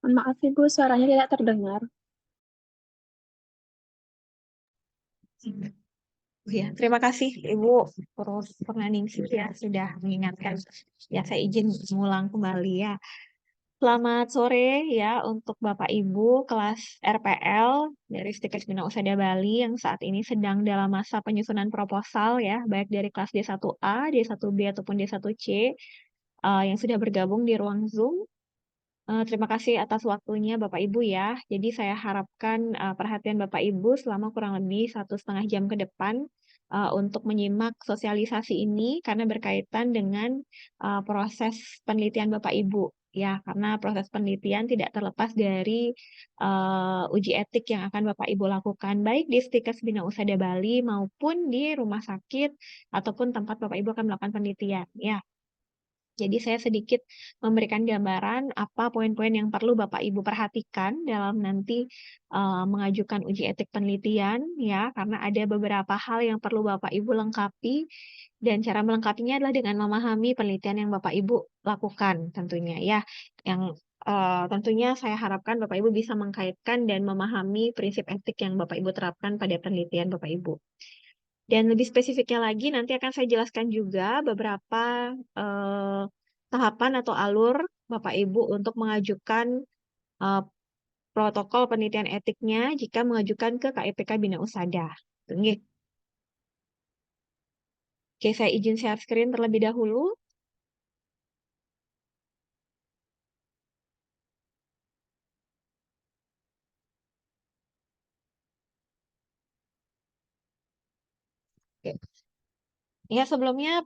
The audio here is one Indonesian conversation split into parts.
Mohon maaf Ibu, suaranya tidak terdengar. Oh ya, terima kasih Ibu Purnaningsih ya sudah mengingatkan. Ya, saya izin mengulang kembali ya. Selamat sore ya untuk Bapak Ibu kelas RPL dari Stikes Bina Usada Bali yang saat ini sedang dalam masa penyusunan proposal ya, baik dari kelas D1A, D1B ataupun D1C yang sudah bergabung di ruang Zoom. Terima kasih atas waktunya Bapak Ibu ya. Jadi saya harapkan perhatian Bapak Ibu selama kurang lebih 1,5 jam ke depan untuk menyimak sosialisasi ini karena berkaitan dengan proses penelitian Bapak Ibu. Ya, karena proses penelitian tidak terlepas dari uji etik yang akan Bapak Ibu lakukan baik di Stikes Bina Usada Bali maupun di rumah sakit ataupun tempat Bapak Ibu akan melakukan penelitian. Ya. Jadi saya sedikit memberikan gambaran apa poin-poin yang perlu Bapak Ibu perhatikan dalam nanti mengajukan uji etik penelitian ya, karena ada beberapa hal yang perlu Bapak Ibu lengkapi dan cara melengkapinya adalah dengan memahami penelitian yang Bapak Ibu lakukan tentunya ya. Yang tentunya saya harapkan Bapak Ibu bisa mengkaitkan dan memahami prinsip etik yang Bapak Ibu terapkan pada penelitian Bapak Ibu. Dan lebih spesifiknya lagi, nanti akan saya jelaskan juga beberapa eh, tahapan atau alur Bapak Ibu untuk mengajukan eh, protokol penelitian etiknya jika mengajukan ke KIPK Bina Usada. Oke, saya izin share screen terlebih dahulu. Oke. Ya, sebelumnya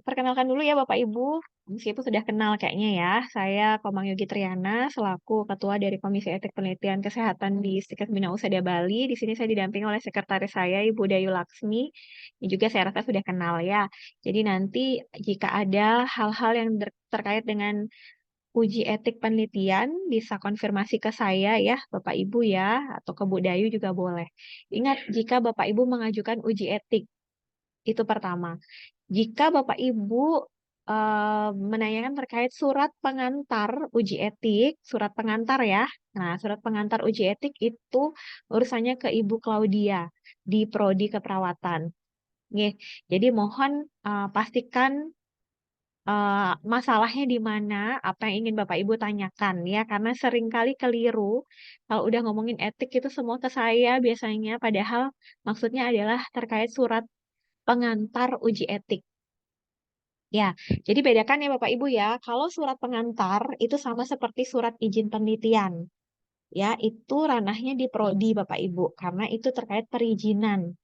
perkenalkan dulu ya Bapak Ibu. Meskipun sudah kenal kayaknya ya, saya Komang Yogi Triana selaku Ketua dari Komisi Etik Penelitian Kesehatan di Stikes Bina Usada Bali. Di sini saya didampingi oleh sekretaris saya Ibu Dayu Laksmi. Ini juga saya rasa sudah kenal ya. Jadi nanti jika ada hal-hal yang terkait dengan uji etik penelitian bisa konfirmasi ke saya ya, Bapak Ibu ya, atau ke Bu Dayu juga boleh. Ingat, jika Bapak Ibu mengajukan uji etik, itu pertama. Jika Bapak Ibu menanyakan terkait surat pengantar uji etik, surat pengantar ya. Nah, surat pengantar uji etik itu urusannya ke Ibu Claudia di Prodi Keperawatan. Nggih. Jadi mohon pastikan masalahnya di mana, apa yang ingin Bapak Ibu tanyakan ya, karena seringkali keliru kalau udah ngomongin etik itu semua ke saya biasanya, padahal maksudnya adalah terkait surat pengantar uji etik. Ya, jadi bedakan ya Bapak Ibu ya, kalau surat pengantar itu sama seperti surat izin penelitian. Ya, itu ranahnya di prodi Bapak Ibu, karena itu terkait perizinan.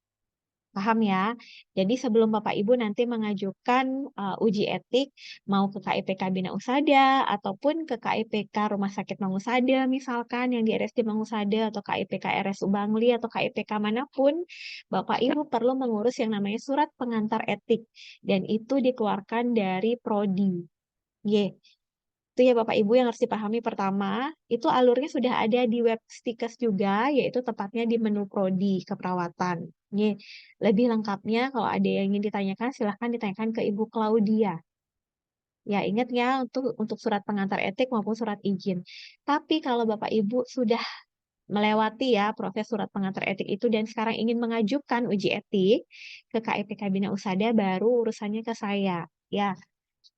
Paham ya? Jadi sebelum Bapak Ibu nanti mengajukan uji etik, mau ke KIPK Bina Usada, ataupun ke KIPK Rumah Sakit Mangusada misalkan, yang di RSD Mangusada, atau KIPK RSU Bangli, atau KIPK manapun, Bapak Ibu perlu mengurus yang namanya surat pengantar etik. Dan itu dikeluarkan dari Prodi. Y. Itu ya Bapak Ibu yang harus dipahami pertama, itu alurnya sudah ada di web Stikes juga, yaitu tepatnya di menu Prodi Keperawatan. Ini lebih lengkapnya kalau ada yang ingin ditanyakan, silahkan ditanyakan ke Ibu Claudia. Ya, ingat ya untuk surat pengantar etik maupun surat izin. Tapi kalau Bapak Ibu sudah melewati ya proses surat pengantar etik itu dan sekarang ingin mengajukan uji etik ke KIPK Bina Usada, baru urusannya ke saya. Ya,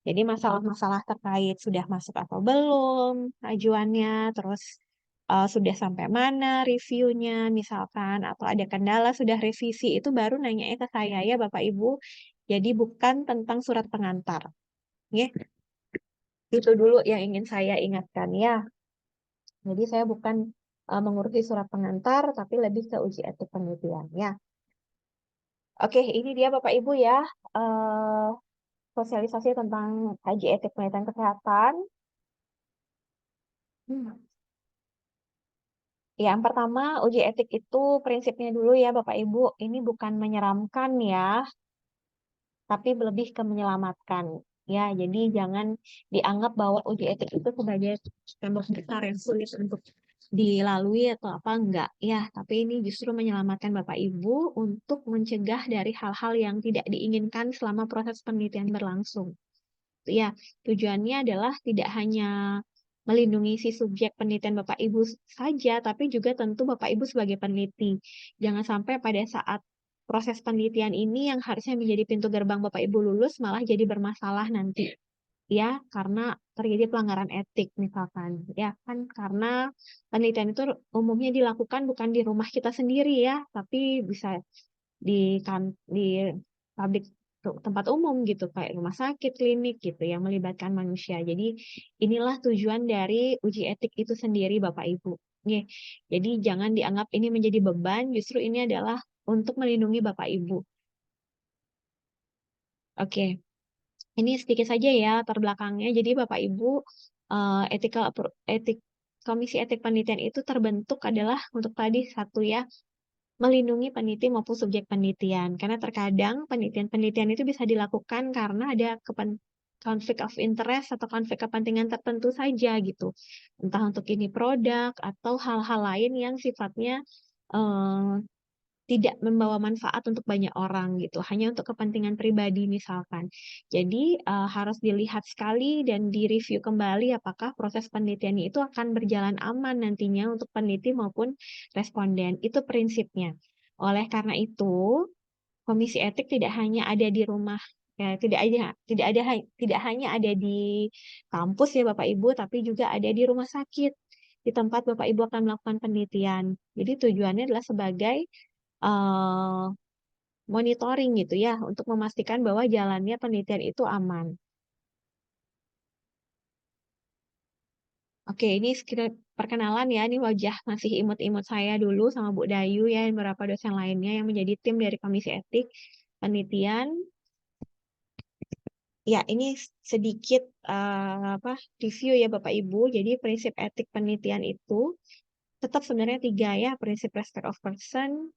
jadi masalah-masalah terkait sudah masuk atau belum ajuannya, terus sudah sampai mana reviewnya misalkan, atau ada kendala sudah revisi, itu baru nanya ke saya ya Bapak Ibu. Jadi bukan tentang surat pengantar. Ya, itu dulu yang ingin saya ingatkan ya. Jadi saya bukan mengurusi surat pengantar, tapi lebih ke uji etik penelitian ya. Oke, ini dia Bapak Ibu ya. eh, Sosialisasi tentang kaji etik penelitian kesehatan. Hmm. Yang pertama, uji etik itu prinsipnya dulu ya Bapak Ibu, ini bukan menyeramkan ya, tapi lebih ke menyelamatkan. Ya, jadi jangan dianggap bahwa uji etik itu sebagai tembok besar yang sulit untuk dilalui atau apa enggak. Ya, tapi ini justru menyelamatkan Bapak Ibu untuk mencegah dari hal-hal yang tidak diinginkan selama proses penelitian berlangsung. Ya, tujuannya adalah tidak hanya melindungi si subjek penelitian Bapak Ibu saja, tapi juga tentu Bapak Ibu sebagai peneliti. Jangan sampai pada saat proses penelitian ini yang harusnya menjadi pintu gerbang Bapak Ibu lulus malah jadi bermasalah nanti. Ya, karena terjadi pelanggaran etik misalkan. Ya kan, karena penelitian itu umumnya dilakukan bukan di rumah kita sendiri ya, tapi bisa di publik tempat umum gitu kayak rumah sakit, klinik gitu yang melibatkan manusia. Jadi inilah tujuan dari uji etik itu sendiri Bapak Ibu. Nih, jadi jangan dianggap ini menjadi beban, justru ini adalah untuk melindungi Bapak Ibu. Oke, ini sedikit saja ya latar belakangnya. Jadi Bapak Ibu, etik Komisi Etik Penelitian itu terbentuk adalah untuk tadi satu ya, melindungi peneliti maupun subjek penelitian. Karena terkadang penelitian-penelitian itu bisa dilakukan karena ada konflik of interest atau konflik kepentingan tertentu saja gitu. Entah untuk ini produk atau hal-hal lain yang sifatnya eh, tidak membawa manfaat untuk banyak orang gitu, hanya untuk kepentingan pribadi misalkan. Jadi harus dilihat sekali dan direview kembali apakah proses penelitiannya itu akan berjalan aman nantinya untuk peneliti maupun responden. Itu prinsipnya. Oleh karena itu, komisi etik tidak hanya ada di rumah ya, tidak hanya ada di kampus ya Bapak Ibu, tapi juga ada di rumah sakit di tempat Bapak Ibu akan melakukan penelitian. Jadi tujuannya adalah sebagai eh, monitoring gitu ya untuk memastikan bahwa jalannya penelitian itu aman. Oke, ini sekedar perkenalan ya. Ini wajah masih imut-imut saya dulu sama Bu Dayu ya, dan beberapa dosen lainnya yang menjadi tim dari Komisi Etik Penelitian. Ya, ini sedikit review ya Bapak Ibu. Jadi prinsip etik penelitian itu tetap sebenarnya tiga ya, prinsip respect of person,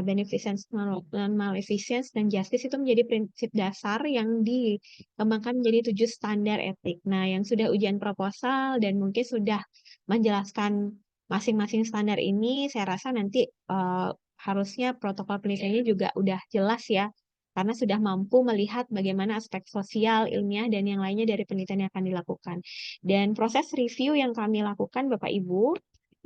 beneficence, non-maleficence, dan justice itu menjadi prinsip dasar yang dikembangkan menjadi 7 standar etik. Nah, yang sudah ujian proposal dan mungkin sudah menjelaskan masing-masing standar ini, saya rasa nanti harusnya protokol penelitiannya juga udah jelas ya, karena sudah mampu melihat bagaimana aspek sosial, ilmiah, dan yang lainnya dari penelitian yang akan dilakukan. Dan proses review yang kami lakukan, Bapak Ibu,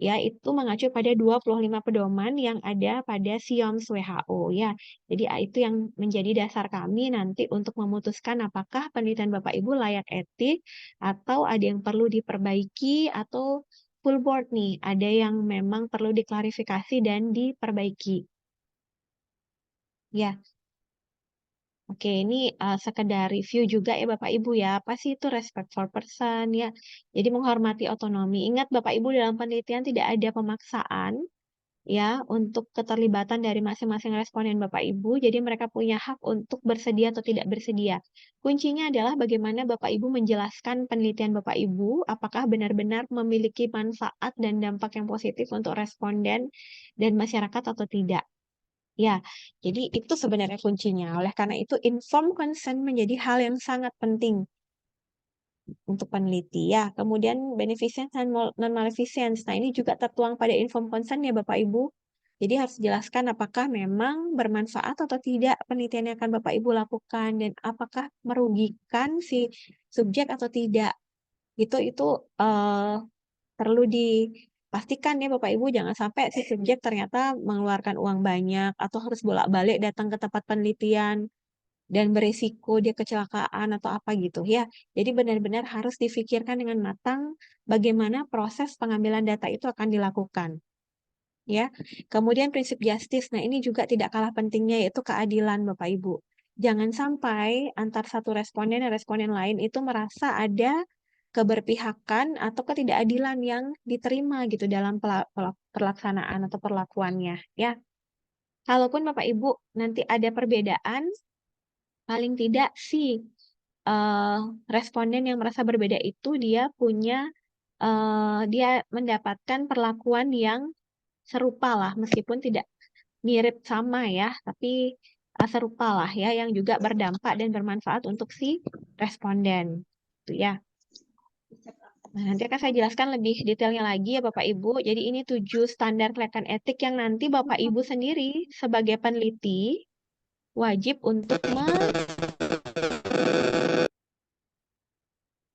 ya itu mengacu pada 25 pedoman yang ada pada SIOMS WHO ya. Jadi itu yang menjadi dasar kami nanti untuk memutuskan apakah penelitian Bapak Ibu layak etik atau ada yang perlu diperbaiki atau full board nih, ada yang memang perlu diklarifikasi dan diperbaiki. Ya, oke, ini sekedar review juga ya Bapak Ibu ya. Apa sih itu respect for person ya? Jadi menghormati otonomi. Ingat Bapak Ibu dalam penelitian tidak ada pemaksaan ya untuk keterlibatan dari masing-masing responden Bapak Ibu. Jadi mereka punya hak untuk bersedia atau tidak bersedia. Kuncinya adalah bagaimana Bapak Ibu menjelaskan penelitian Bapak Ibu apakah benar-benar memiliki manfaat dan dampak yang positif untuk responden dan masyarakat atau tidak. Ya, jadi itu sebenarnya kuncinya. Oleh karena itu, informed consent menjadi hal yang sangat penting untuk peneliti. Ya, kemudian beneficence dan non-maleficence. Nah, ini juga tertuang pada informed consent ya Bapak Ibu. Jadi harus jelaskan apakah memang bermanfaat atau tidak penelitian yang akan Bapak Ibu lakukan dan apakah merugikan si subjek atau tidak. Itu perlu dipastikan ya Bapak Ibu, jangan sampai si subjek ternyata mengeluarkan uang banyak atau harus bolak-balik datang ke tempat penelitian dan beresiko dia kecelakaan atau apa gitu ya. Jadi benar-benar harus difikirkan dengan matang bagaimana proses pengambilan data itu akan dilakukan. Ya. Kemudian prinsip justice. Nah, ini juga tidak kalah pentingnya yaitu keadilan Bapak Ibu. Jangan sampai antar satu responden dan responden lain itu merasa ada keberpihakan atau ketidakadilan yang diterima gitu dalam pelaksanaan atau perlakuannya ya. Kalaupun Bapak Ibu nanti ada perbedaan, paling tidak sih eh, responden yang merasa berbeda itu dia mendapatkan perlakuan yang serupa lah, meskipun tidak mirip sama ya, tapi serupa lah ya, yang juga berdampak dan bermanfaat untuk si responden. Itu ya. Nah, nanti akan saya jelaskan lebih detailnya lagi ya Bapak Ibu. Jadi ini 7 standar kelayakan etik yang nanti Bapak Ibu sendiri sebagai peneliti wajib untuk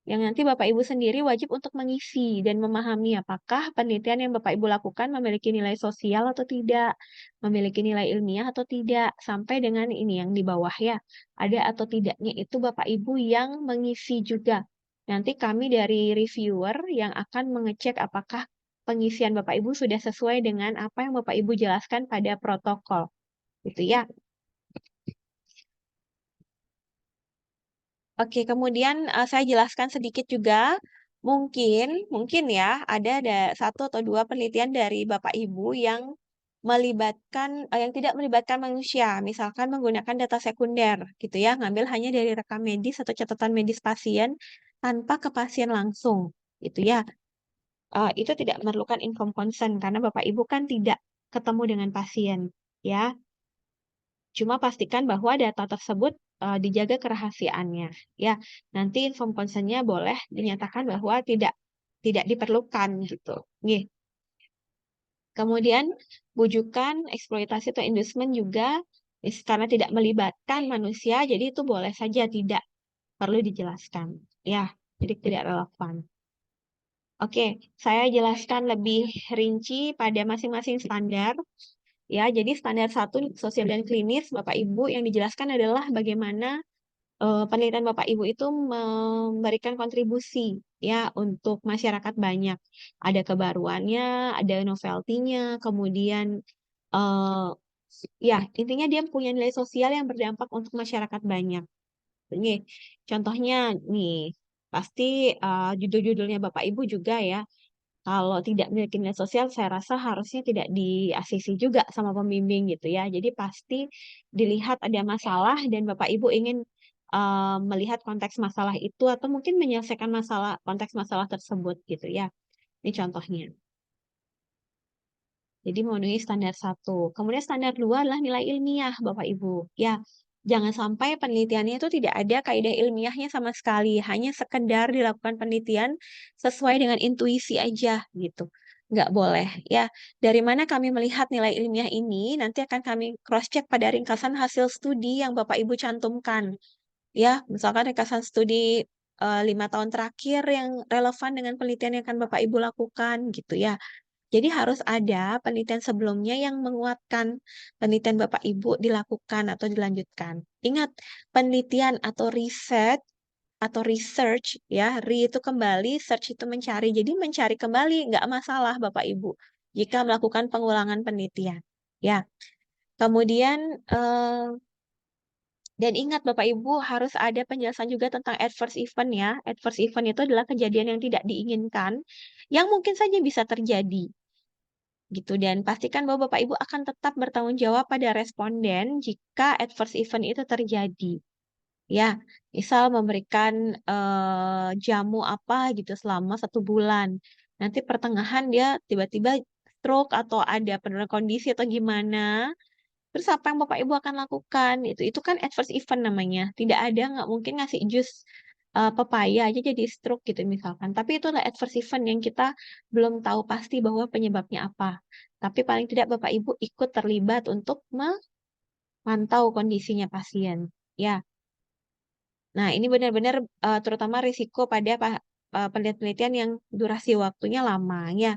yang nanti Bapak Ibu sendiri wajib untuk mengisi dan memahami apakah penelitian yang Bapak Ibu lakukan memiliki nilai sosial atau tidak, memiliki nilai ilmiah atau tidak, sampai dengan ini yang di bawah ya, ada atau tidaknya itu Bapak Ibu yang mengisi juga. Nanti kami dari reviewer yang akan mengecek apakah pengisian Bapak Ibu sudah sesuai dengan apa yang Bapak Ibu jelaskan pada protokol. Gitu ya. Oke, kemudian saya jelaskan sedikit juga. Mungkin ya ada satu atau dua penelitian dari Bapak Ibu yang yang tidak melibatkan manusia, misalkan menggunakan data sekunder, gitu ya, ngambil hanya dari rekam medis atau catatan medis pasien tanpa ke pasien langsung, gitu ya. Itu tidak memerlukan informed consent karena Bapak Ibu kan tidak ketemu dengan pasien, ya. Cuma pastikan bahwa data tersebut dijaga kerahasiaannya. Ya, nanti inform consent-nya boleh dinyatakan bahwa tidak diperlukan gitu. Nih. Kemudian bujukan, eksploitasi atau inducement juga karena tidak melibatkan manusia, jadi itu boleh saja tidak perlu dijelaskan. Ya, jadi tidak relevan. Oke, saya jelaskan lebih rinci pada masing-masing standar. Ya, jadi standar 1 sosial dan klinis Bapak Ibu yang dijelaskan adalah bagaimana penelitian Bapak Ibu itu memberikan kontribusi ya untuk masyarakat banyak. Ada kebaruannya, ada novelty-nya, kemudian eh, ya intinya dia punya nilai sosial yang berdampak untuk masyarakat banyak. Nih, contohnya nih pasti judul-judulnya Bapak Ibu juga ya. Kalau tidak memiliki nilai sosial, saya rasa harusnya tidak di-ACC juga sama pembimbing gitu ya. Jadi pasti dilihat ada masalah dan Bapak Ibu ingin melihat konteks masalah itu atau mungkin menyelesaikan konteks masalah tersebut gitu ya. Ini contohnya. Jadi memenuhi standar 1. Kemudian standar 2 adalah nilai ilmiah, Bapak Ibu. Ya, jangan sampai penelitiannya itu tidak ada kaidah ilmiahnya sama sekali. Hanya sekedar dilakukan penelitian sesuai dengan intuisi aja gitu. Nggak boleh. Ya, dari mana kami melihat nilai ilmiah ini, nanti akan kami cross-check pada ringkasan hasil studi yang Bapak Ibu cantumkan. Ya, misalkan ringkasan studi 5 tahun terakhir yang relevan dengan penelitian yang akan Bapak Ibu lakukan gitu ya. Jadi harus ada penelitian sebelumnya yang menguatkan penelitian Bapak Ibu dilakukan atau dilanjutkan. Ingat, penelitian atau riset atau research ya, itu kembali, search itu mencari. Jadi mencari kembali nggak masalah Bapak Ibu jika melakukan pengulangan penelitian. Ya, kemudian dan ingat Bapak Ibu harus ada penjelasan juga tentang adverse event ya. Adverse event itu adalah kejadian yang tidak diinginkan yang mungkin saja bisa terjadi gitu, dan pastikan bahwa Bapak Ibu akan tetap bertanggung jawab pada responden jika adverse event itu terjadi. Ya, misal memberikan jamu apa gitu selama 1 bulan. Nanti pertengahan dia tiba-tiba stroke atau ada penurunan kondisi atau gimana. Terus apa yang Bapak Ibu akan lakukan? Itu kan adverse event namanya. Tidak ada, nggak mungkin ngasih jus pepaya aja jadi stroke gitu misalkan. Tapi itu adalah adverse event yang kita belum tahu pasti bahwa penyebabnya apa. Tapi paling tidak Bapak Ibu ikut terlibat untuk memantau kondisinya pasien. Ya. Nah, ini benar-benar terutama risiko pada penelitian yang durasi waktunya lama ya.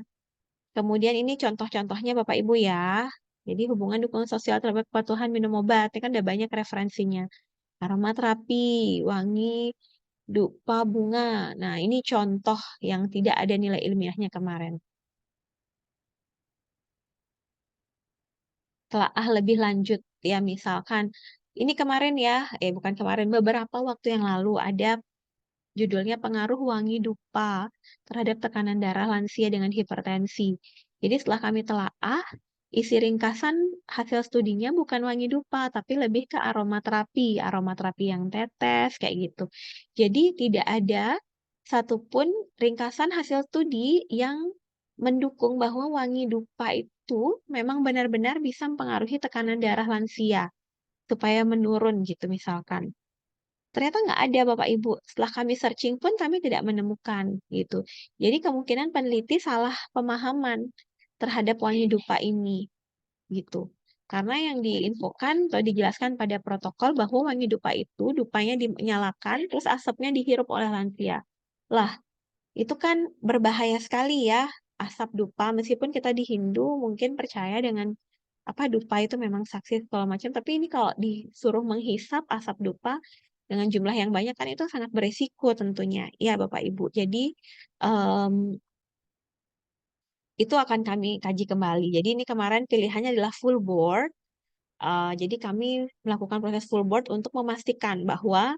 Kemudian ini contoh-contohnya Bapak Ibu ya. Jadi hubungan dukungan sosial terhadap kepatuhan minum obat, ini kan ada banyak referensinya. Aromaterapi, wangi, dupa bunga. Nah, ini contoh yang tidak ada nilai ilmiahnya kemarin. Telaah lebih lanjut, ya misalkan, ini kemarin ya, bukan kemarin, beberapa waktu yang lalu ada judulnya pengaruh wangi dupa terhadap tekanan darah lansia dengan hipertensi. Jadi setelah kami telaah, isi ringkasan hasil studinya bukan wangi dupa, tapi lebih ke aromaterapi yang tetes kayak gitu. Jadi tidak ada satupun ringkasan hasil studi yang mendukung bahwa wangi dupa itu memang benar-benar bisa mempengaruhi tekanan darah lansia supaya menurun gitu misalkan. Ternyata nggak ada Bapak Ibu. Setelah kami searching pun kami tidak menemukan gitu. Jadi kemungkinan peneliti salah pemahaman terhadap wangi dupa ini gitu. Karena yang diinfokan atau dijelaskan pada protokol bahwa wangi dupa itu dupanya dinyalakan terus asapnya dihirup oleh lansia. Lah, itu kan berbahaya sekali ya, asap dupa. Meskipun kita di Hindu mungkin percaya dengan apa dupa itu memang sakti segala macam, tapi ini kalau disuruh menghisap asap dupa dengan jumlah yang banyak kan itu sangat beresiko tentunya. Ya, Bapak Ibu. Jadi em, itu akan kami kaji kembali. Jadi ini kemarin pilihannya adalah full board. Jadi kami melakukan proses full board untuk memastikan bahwa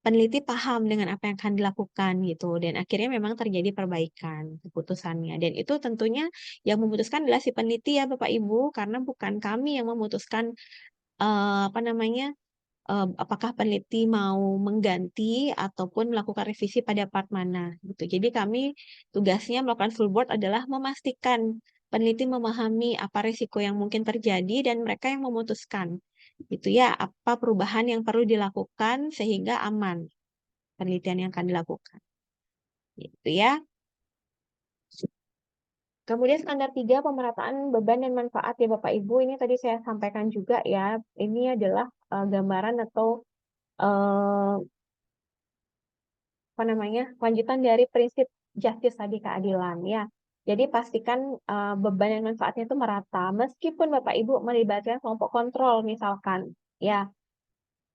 peneliti paham dengan apa yang akan dilakukan gitu, dan akhirnya memang terjadi perbaikan keputusannya, dan itu tentunya yang memutuskan adalah si peneliti ya Bapak Ibu, karena bukan kami yang memutuskan apa namanya, apakah peneliti mau mengganti ataupun melakukan revisi pada part mana gitu. Jadi kami tugasnya melakukan full board adalah memastikan peneliti memahami apa risiko yang mungkin terjadi dan mereka yang memutuskan gitu ya, apa perubahan yang perlu dilakukan sehingga aman penelitian yang akan dilakukan. Gitu ya. Kemudian standar 3 pemerataan beban dan manfaat ya Bapak Ibu. Ini tadi saya sampaikan juga ya. Ini adalah gambaran atau eh, apa namanya, lanjutan dari prinsip justice tadi, keadilan ya. Jadi pastikan beban dan manfaatnya itu merata. Meskipun Bapak Ibu melibatkan kelompok kontrol misalkan ya.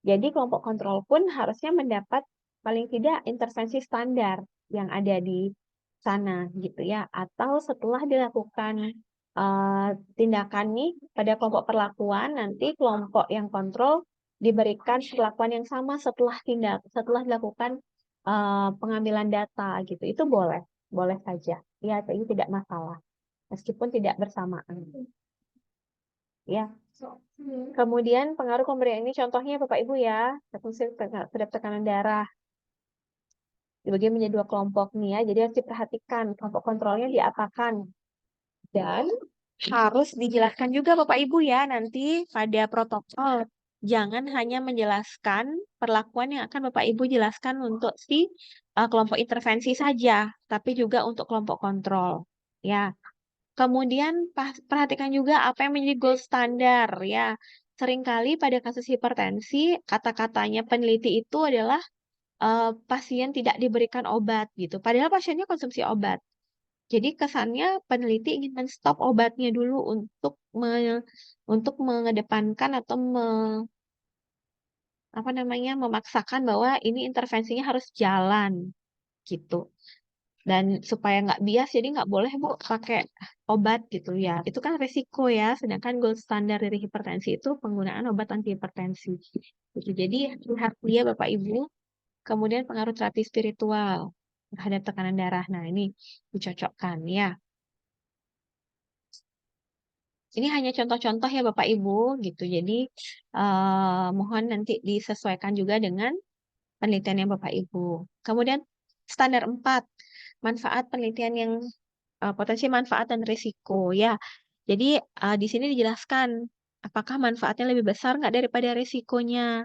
Jadi kelompok kontrol pun harusnya mendapat paling tidak intervensi standar yang ada di sana gitu ya. Atau setelah dilakukan tindakan nih pada kelompok perlakuan, nanti kelompok yang kontrol diberikan perlakuan yang sama setelah dilakukan pengambilan data gitu. Itu boleh, boleh saja. Ya, itu tidak masalah. Meskipun tidak bersamaan. Ya. Kemudian pengaruh pemberian ini contohnya Bapak Ibu ya, terhadap tekanan darah. Dibagi menjadi dua kelompok nih ya, jadi harus diperhatikan kelompok kontrolnya diapakan. Dan harus dijelaskan juga Bapak Ibu ya nanti pada protokol. Jangan hanya menjelaskan perlakuan yang akan Bapak Ibu jelaskan untuk si kelompok intervensi saja, tapi juga untuk kelompok kontrol. Ya. Kemudian perhatikan juga apa yang menjadi gold standar ya. Seringkali pada kasus hipertensi, kata-katanya peneliti itu adalah pasien tidak diberikan obat gitu. Padahal pasiennya konsumsi obat. Jadi kesannya peneliti ingin menstop obatnya dulu untuk mengedepankan atau apa namanya, memaksakan bahwa ini intervensinya harus jalan gitu. Dan supaya nggak bias, jadi nggak boleh Bu pakai obat gitu ya. Itu kan resiko ya. Sedangkan gold standar dari hipertensi itu penggunaan obat anti hipertensi. Gitu. Jadi lihat dia Bapak Ibu. Kemudian pengaruh terapi spiritual terhadap tekanan darah. Nah ini dicocokkan ya. Ini hanya contoh-contoh ya Bapak Ibu gitu. Jadi mohon nanti disesuaikan juga dengan penelitian yang Bapak Ibu. Kemudian standar 4, manfaat penelitian yang potensi manfaat dan risiko ya. Jadi di sini dijelaskan apakah manfaatnya lebih besar nggak daripada risikonya.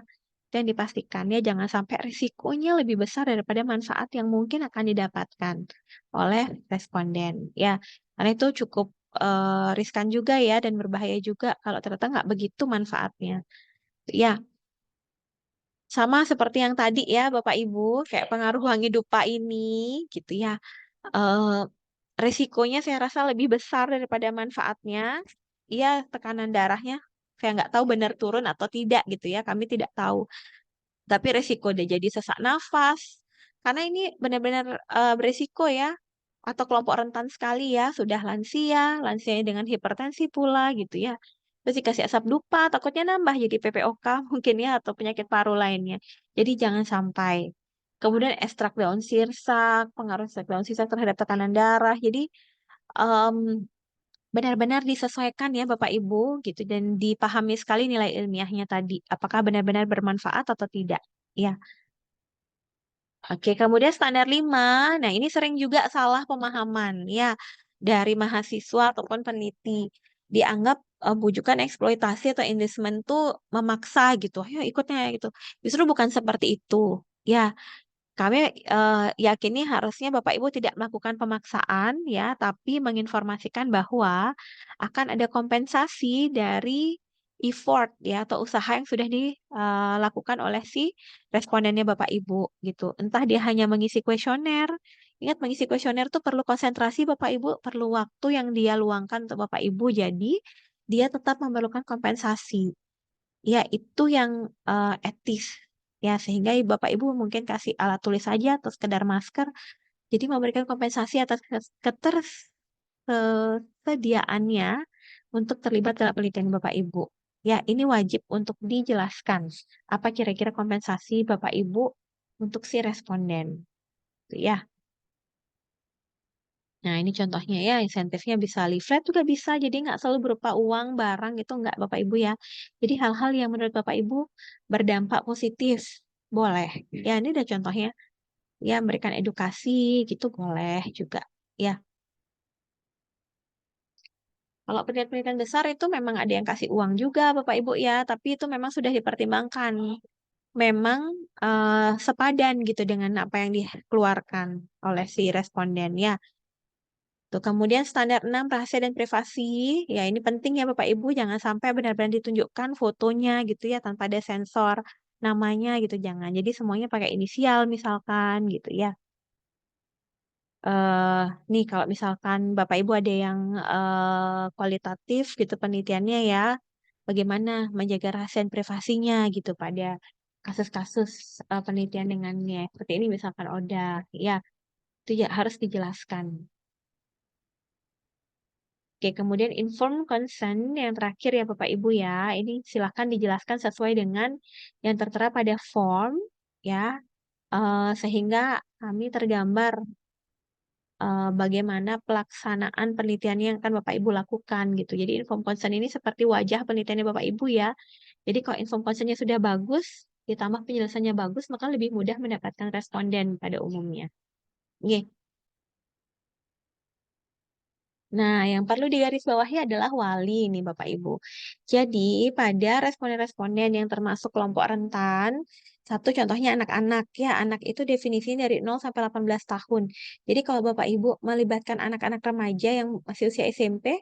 Dan dipastikan ya jangan sampai risikonya lebih besar daripada manfaat yang mungkin akan didapatkan oleh responden ya. Karena itu cukup riskan juga ya dan berbahaya juga kalau ternyata nggak begitu manfaatnya. Ya, sama seperti yang tadi ya Bapak Ibu, kayak pengaruh wangi dupa ini gitu ya. Eh, Risikonya saya rasa lebih besar daripada manfaatnya. Iya, tekanan darahnya saya nggak tahu benar turun atau tidak gitu ya. Kami tidak tahu. Tapi resiko dia jadi sesak nafas. Karena ini benar-benar beresiko ya. Atau kelompok rentan sekali ya. Sudah lansia, lansia dengan hipertensi pula gitu ya. Terus dikasih asap dupa, takutnya nambah jadi PPOK mungkin ya. Atau penyakit paru lainnya. Jadi jangan sampai. Kemudian ekstrak daun sirsak, pengaruh ekstrak daun sirsak terhadap tekanan darah. Jadi em, benar-benar disesuaikan ya Bapak Ibu gitu dan dipahami sekali nilai ilmiahnya tadi. Apakah benar-benar bermanfaat atau tidak? Ya. Oke, kemudian standar 5. Nah, ini sering juga salah pemahaman ya dari mahasiswa ataupun peneliti. Dianggap bujukan eksploitasi atau inducement tuh memaksa gitu. Ayo ikutnya gitu. Justru bukan seperti itu. Ya, kami yakini harusnya Bapak Ibu tidak melakukan pemaksaan ya, tapi menginformasikan bahwa akan ada kompensasi dari effort ya atau usaha yang sudah dilakukan oleh si respondennya Bapak Ibu gitu. Entah dia hanya mengisi kuesioner, ingat mengisi kuesioner tuh perlu konsentrasi Bapak Ibu, perlu waktu yang dia luangkan untuk Bapak Ibu. Jadi dia tetap memerlukan kompensasi. Ya, itu yang etis. Ya, sehingga Bapak Ibu mungkin kasih alat tulis saja atau sekedar masker. Jadi memberikan kompensasi atas ketersediaannya untuk terlibat dalam penelitian Bapak Ibu. Ya, ini wajib untuk dijelaskan. Apa kira-kira kompensasi Bapak Ibu untuk si responden. Gitu ya. Nah, ini contohnya ya, insentifnya bisa leaflet juga bisa, jadi nggak selalu berupa uang, barang, itu nggak Bapak Ibu ya. Jadi hal-hal yang menurut Bapak Ibu berdampak positif, boleh. Ya, ini udah contohnya. Ya, memberikan edukasi gitu boleh juga. Ya, kalau penelitian besar itu memang ada yang kasih uang juga Bapak Ibu ya, tapi itu memang sudah dipertimbangkan. Memang sepadan gitu dengan apa yang dikeluarkan oleh si responden ya. Tuh, kemudian standar 6 rahasia dan privasi. Ya, ini penting ya Bapak Ibu, jangan sampai benar-benar ditunjukkan fotonya gitu ya tanpa ada sensor namanya gitu, jangan. Jadi semuanya pakai inisial misalkan gitu ya. eh Nih kalau misalkan Bapak Ibu ada yang kualitatif gitu penelitiannya ya, bagaimana menjaga rahasia dan privasinya gitu pada kasus-kasus penelitian dengannya. Seperti ini misalkan Oda, ya itu ya harus dijelaskan. Oke, kemudian inform consent yang terakhir ya Bapak Ibu ya. Ini silakan dijelaskan sesuai dengan yang tertera pada form ya. Sehingga kami tergambar bagaimana pelaksanaan penelitiannya yang akan Bapak Ibu lakukan gitu. Jadi inform consent ini seperti wajah penelitiannya Bapak Ibu ya. Jadi kalau inform consentnya sudah bagus, ditambah penjelasannya bagus, maka lebih mudah mendapatkan responden pada umumnya. Oke. Nah, yang perlu digarisbawahi adalah wali nih Bapak Ibu. Jadi, pada responden-responden yang termasuk kelompok rentan, satu contohnya anak-anak ya, anak itu definisinya dari 0 sampai 18 tahun. Jadi kalau Bapak Ibu melibatkan anak-anak remaja yang masih usia SMP,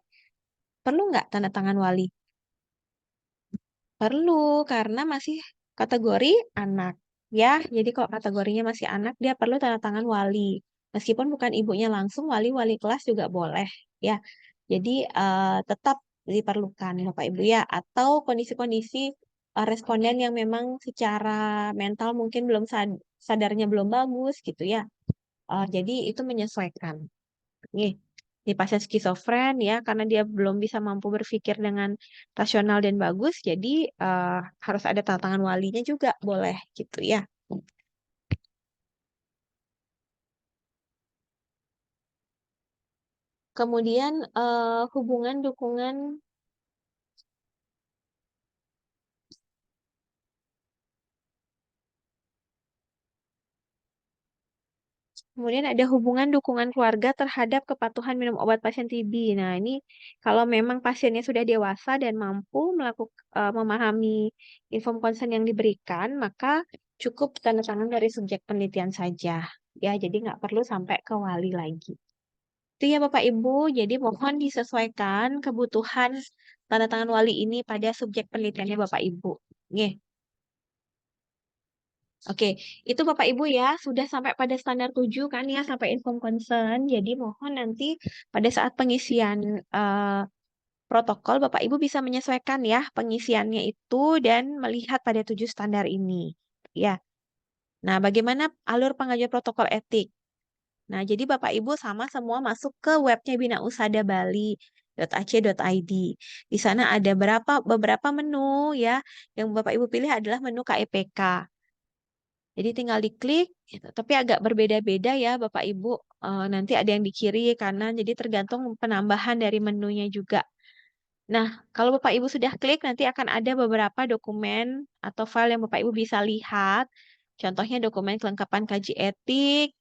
perlu nggak tanda tangan wali? Perlu, karena masih kategori anak. Ya, jadi kalau kategorinya masih anak, dia perlu tanda tangan wali. Meskipun bukan ibunya langsung, wali-wali kelas juga boleh. Ya, jadi tetap diperlukan, Bapak Ibu ya. Atau kondisi-kondisi responden yang memang secara mental mungkin belum sadarnya belum bagus gitu ya. Jadi itu menyesuaikan. Nih, di pasien skizofren ya, karena dia belum bisa mampu berpikir dengan rasional dan bagus, jadi harus ada tantangan walinya juga, boleh gitu ya. Kemudian hubungan dukungan, kemudian ada hubungan dukungan keluarga terhadap kepatuhan minum obat pasien TB. Nah, ini kalau memang pasiennya sudah dewasa dan mampu memahami inform consent yang diberikan, maka cukup tanda tangan dari subjek penelitian saja. Ya, jadi nggak perlu sampai ke wali lagi. Itu ya Bapak Ibu, jadi mohon disesuaikan kebutuhan tanda tangan wali ini pada subjek penelitiannya Bapak Ibu. Nggih. Oke, itu Bapak Ibu ya, sudah sampai pada standar 7 kan ya, sampai inform consent. Jadi mohon nanti pada saat pengisian protokol, Bapak Ibu bisa menyesuaikan ya pengisiannya itu dan melihat pada 7 standar ini. Ya. Nah, bagaimana alur pengajuan protokol etik? Nah, jadi Bapak Ibu sama semua masuk ke webnya Bina Usada Bali.ac.id. Di sana ada beberapa menu ya. Yang Bapak Ibu pilih adalah menu KEPK. Jadi tinggal diklik, gitu. Tapi agak berbeda-beda ya Bapak Ibu. Nanti ada yang di kiri, kanan, jadi tergantung penambahan dari menunya juga. Nah, kalau Bapak Ibu sudah klik, nanti akan ada beberapa dokumen atau file yang Bapak Ibu bisa lihat. Contohnya dokumen kelengkapan kaji etik,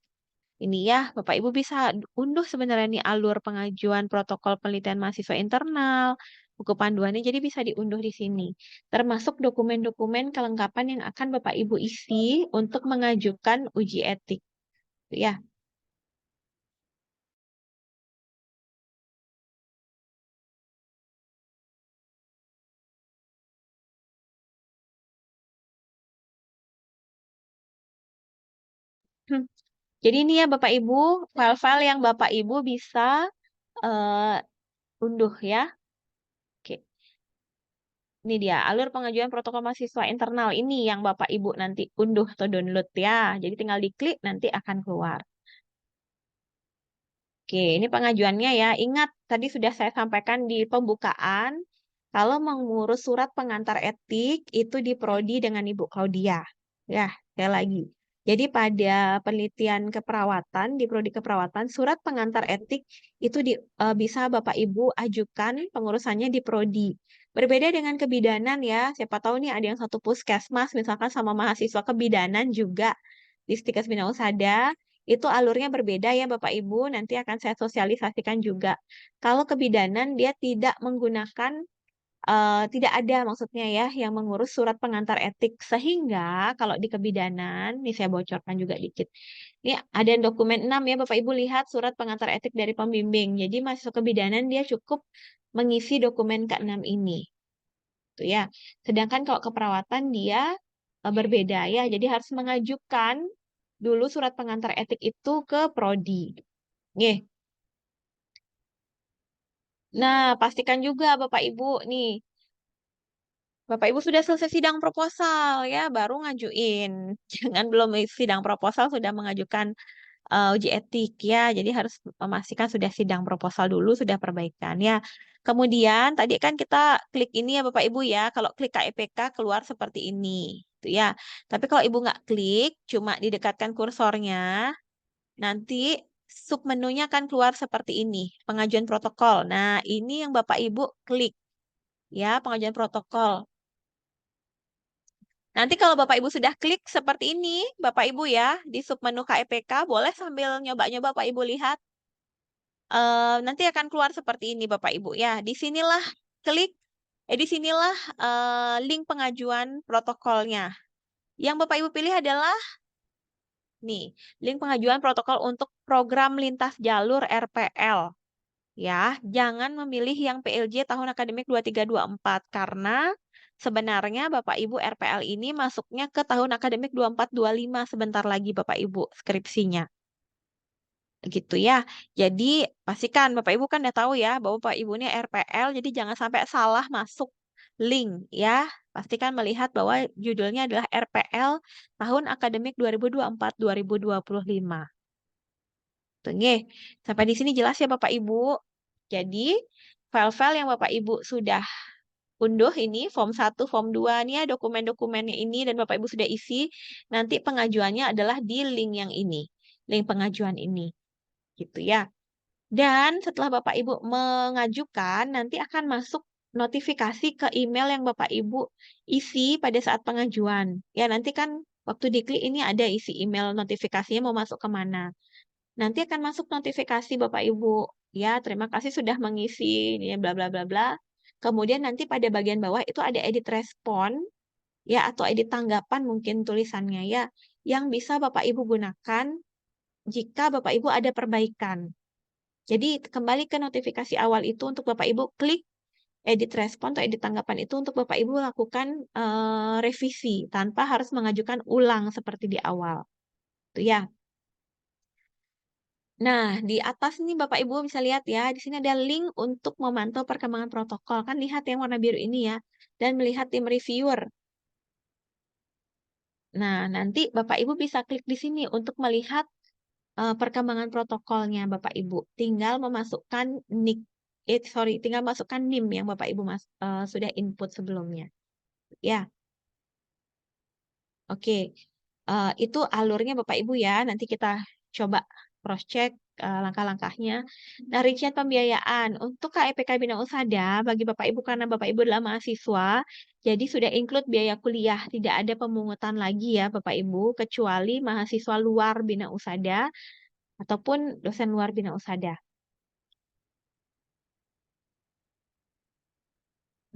ini ya, Bapak Ibu bisa unduh sebenarnya nih alur pengajuan protokol penelitian mahasiswa internal, buku panduannya, jadi bisa diunduh di sini. Termasuk dokumen-dokumen kelengkapan yang akan Bapak Ibu isi untuk mengajukan uji etik. Ya, Jadi ini ya Bapak Ibu, file-file yang Bapak Ibu bisa eh, unduh ya. Oke, ini dia alur pengajuan protokol mahasiswa internal ini yang Bapak Ibu nanti unduh atau download ya. Jadi tinggal diklik nanti akan keluar. Oke, ini pengajuannya ya. Ingat, tadi sudah saya sampaikan di pembukaan, kalau mengurus surat pengantar etik itu di Prodi dengan Ibu Claudia. Ya, sekali lagi. Jadi pada penelitian keperawatan, di Prodi Keperawatan, surat pengantar etik itu bisa Bapak Ibu ajukan pengurusannya di Prodi. Berbeda dengan kebidanan ya, siapa tahu nih ada yang satu puskesmas, misalkan sama mahasiswa kebidanan juga di Stikes Bina Usada, itu alurnya berbeda ya Bapak Ibu, nanti akan saya sosialisasikan juga. Kalau kebidanan dia tidak menggunakan, tidak ada maksudnya ya yang mengurus surat pengantar etik. Sehingga kalau di kebidanan, ini saya bocorkan juga dikit. Ini ada dokumen 6 ya Bapak Ibu lihat surat pengantar etik dari pembimbing. Jadi mahasiswa kebidanan dia cukup mengisi dokumen ke-6 ini. Tuh ya. Sedangkan kalau keperawatan dia berbeda ya. Jadi harus mengajukan dulu surat pengantar etik itu ke prodi. Nih. Nah, pastikan juga Bapak Ibu nih, Bapak Ibu sudah selesai sidang proposal ya, baru ngajuin. Jangan belum sidang proposal sudah mengajukan uji etik ya. Jadi harus memastikan sudah sidang proposal dulu, sudah perbaikan ya. Kemudian tadi kan kita klik ini ya Bapak Ibu ya. Kalau klik KEPK keluar seperti ini, gitu ya. Tapi kalau Ibu nggak klik, cuma didekatkan kursornya, nanti submenunya akan keluar seperti ini, pengajuan protokol. Nah, ini yang Bapak Ibu klik ya, pengajuan protokol. Nanti kalau Bapak Ibu sudah klik seperti ini, Bapak Ibu ya, di submenu KEPK, boleh sambil nyoba-nyoba Bapak Ibu lihat. Nanti akan keluar seperti ini Bapak Ibu ya. Di sinilah klik, di sinilah link pengajuan protokolnya. Yang Bapak Ibu pilih adalah nih, link pengajuan protokol untuk program lintas jalur RPL. Ya, jangan memilih yang PLJ tahun akademik 2324 karena sebenarnya Bapak Ibu RPL ini masuknya ke tahun akademik 2425 sebentar lagi Bapak Ibu skripsinya. Gitu ya. Jadi pastikan Bapak Ibu kan udah tahu ya bahwa Bapak Ibu ini RPL jadi jangan sampai salah masuk link ya. Pastikan melihat bahwa judulnya adalah RPL tahun akademik 2024-2025. Tuh, nggih. Sampai di sini jelas ya Bapak Ibu. Jadi, file-file yang Bapak Ibu sudah unduh ini, form 1, form 2, nih ya dokumen-dokumennya ini, dan Bapak Ibu sudah isi, nanti pengajuannya adalah di link yang ini, link pengajuan ini, gitu ya. Dan setelah Bapak Ibu mengajukan, nanti akan masuk notifikasi ke email yang Bapak Ibu isi pada saat pengajuan. Ya, nanti kan waktu diklik ini ada isi email notifikasinya mau masuk ke mana. Nanti akan masuk notifikasi Bapak Ibu. Ya, terima kasih sudah mengisi ini bla bla bla bla. Kemudian nanti pada bagian bawah itu ada edit respon ya atau edit tanggapan mungkin tulisannya ya yang bisa Bapak Ibu gunakan jika Bapak Ibu ada perbaikan. Jadi kembali ke notifikasi awal itu untuk Bapak Ibu klik edit respon atau edit tanggapan itu untuk Bapak Ibu lakukan revisi tanpa harus mengajukan ulang seperti di awal. Itu ya. Nah, di atas nih Bapak Ibu bisa lihat ya, di sini ada link untuk memantau perkembangan protokol. Kan lihat yang warna biru ini ya, dan melihat tim reviewer. Nah, nanti Bapak Ibu bisa klik di sini untuk melihat perkembangan protokolnya Bapak Ibu. Tinggal memasukkan nick, tinggal masukkan NIM yang Bapak Ibu sudah input sebelumnya. Ya, oke. Itu alurnya Bapak Ibu ya. Nanti kita coba cross-check langkah-langkahnya. Nah, rincian pembiayaan untuk KEPK Bina Usada bagi Bapak Ibu karena Bapak Ibu adalah mahasiswa, jadi sudah include biaya kuliah, tidak ada pemungutan lagi ya Bapak Ibu, kecuali mahasiswa luar Bina Usada ataupun dosen luar Bina Usada.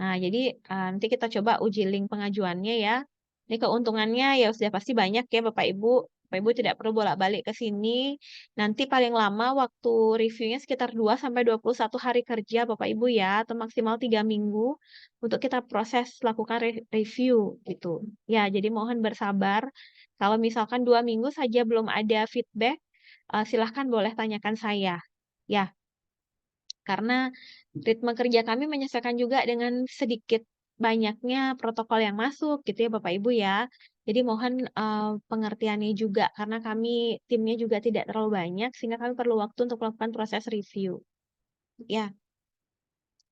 Nah, jadi nanti kita coba uji link pengajuannya ya. Ini keuntungannya ya sudah pasti banyak ya Bapak Ibu. Bapak Ibu tidak perlu bolak-balik ke sini. Nanti paling lama waktu reviewnya sekitar 2 sampai 21 hari kerja Bapak Ibu ya, atau maksimal 3 minggu untuk kita proses lakukan review gitu. Ya, jadi mohon bersabar. Kalau misalkan 2 minggu saja belum ada feedback, silahkan boleh tanyakan saya. Ya, karena ritme kerja kami menyesuaikan juga dengan sedikit banyaknya protokol yang masuk gitu ya Bapak Ibu ya. Jadi mohon pengertiannya juga karena kami timnya juga tidak terlalu banyak sehingga kami perlu waktu untuk melakukan proses review. Ya.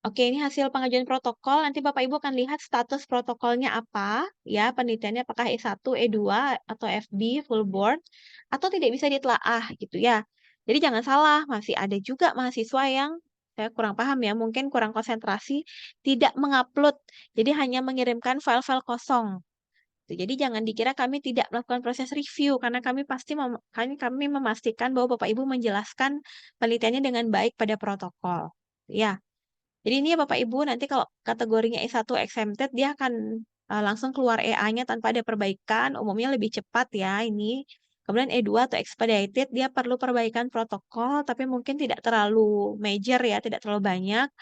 Oke, ini hasil pengajuan protokol. Nanti Bapak Ibu akan lihat status protokolnya apa, ya, penelitiannya apakah E1, E2, atau FB, full board, atau tidak bisa ditelaah, gitu ya. Jadi jangan salah, masih ada juga mahasiswa yang saya kurang paham ya, mungkin kurang konsentrasi, tidak mengupload, jadi hanya mengirimkan file-file kosong. Jadi jangan dikira kami tidak melakukan proses review, karena kami memastikan bahwa Bapak Ibu menjelaskan penelitiannya dengan baik pada protokol. Ya. Jadi ini ya Bapak Ibu, nanti kalau kategorinya E1 exempted, dia akan langsung keluar EA-nya tanpa ada perbaikan, umumnya lebih cepat ya ini. Kemudian E2 atau expedited, dia perlu perbaikan protokol, tapi mungkin tidak terlalu major ya, tidak terlalu banyak.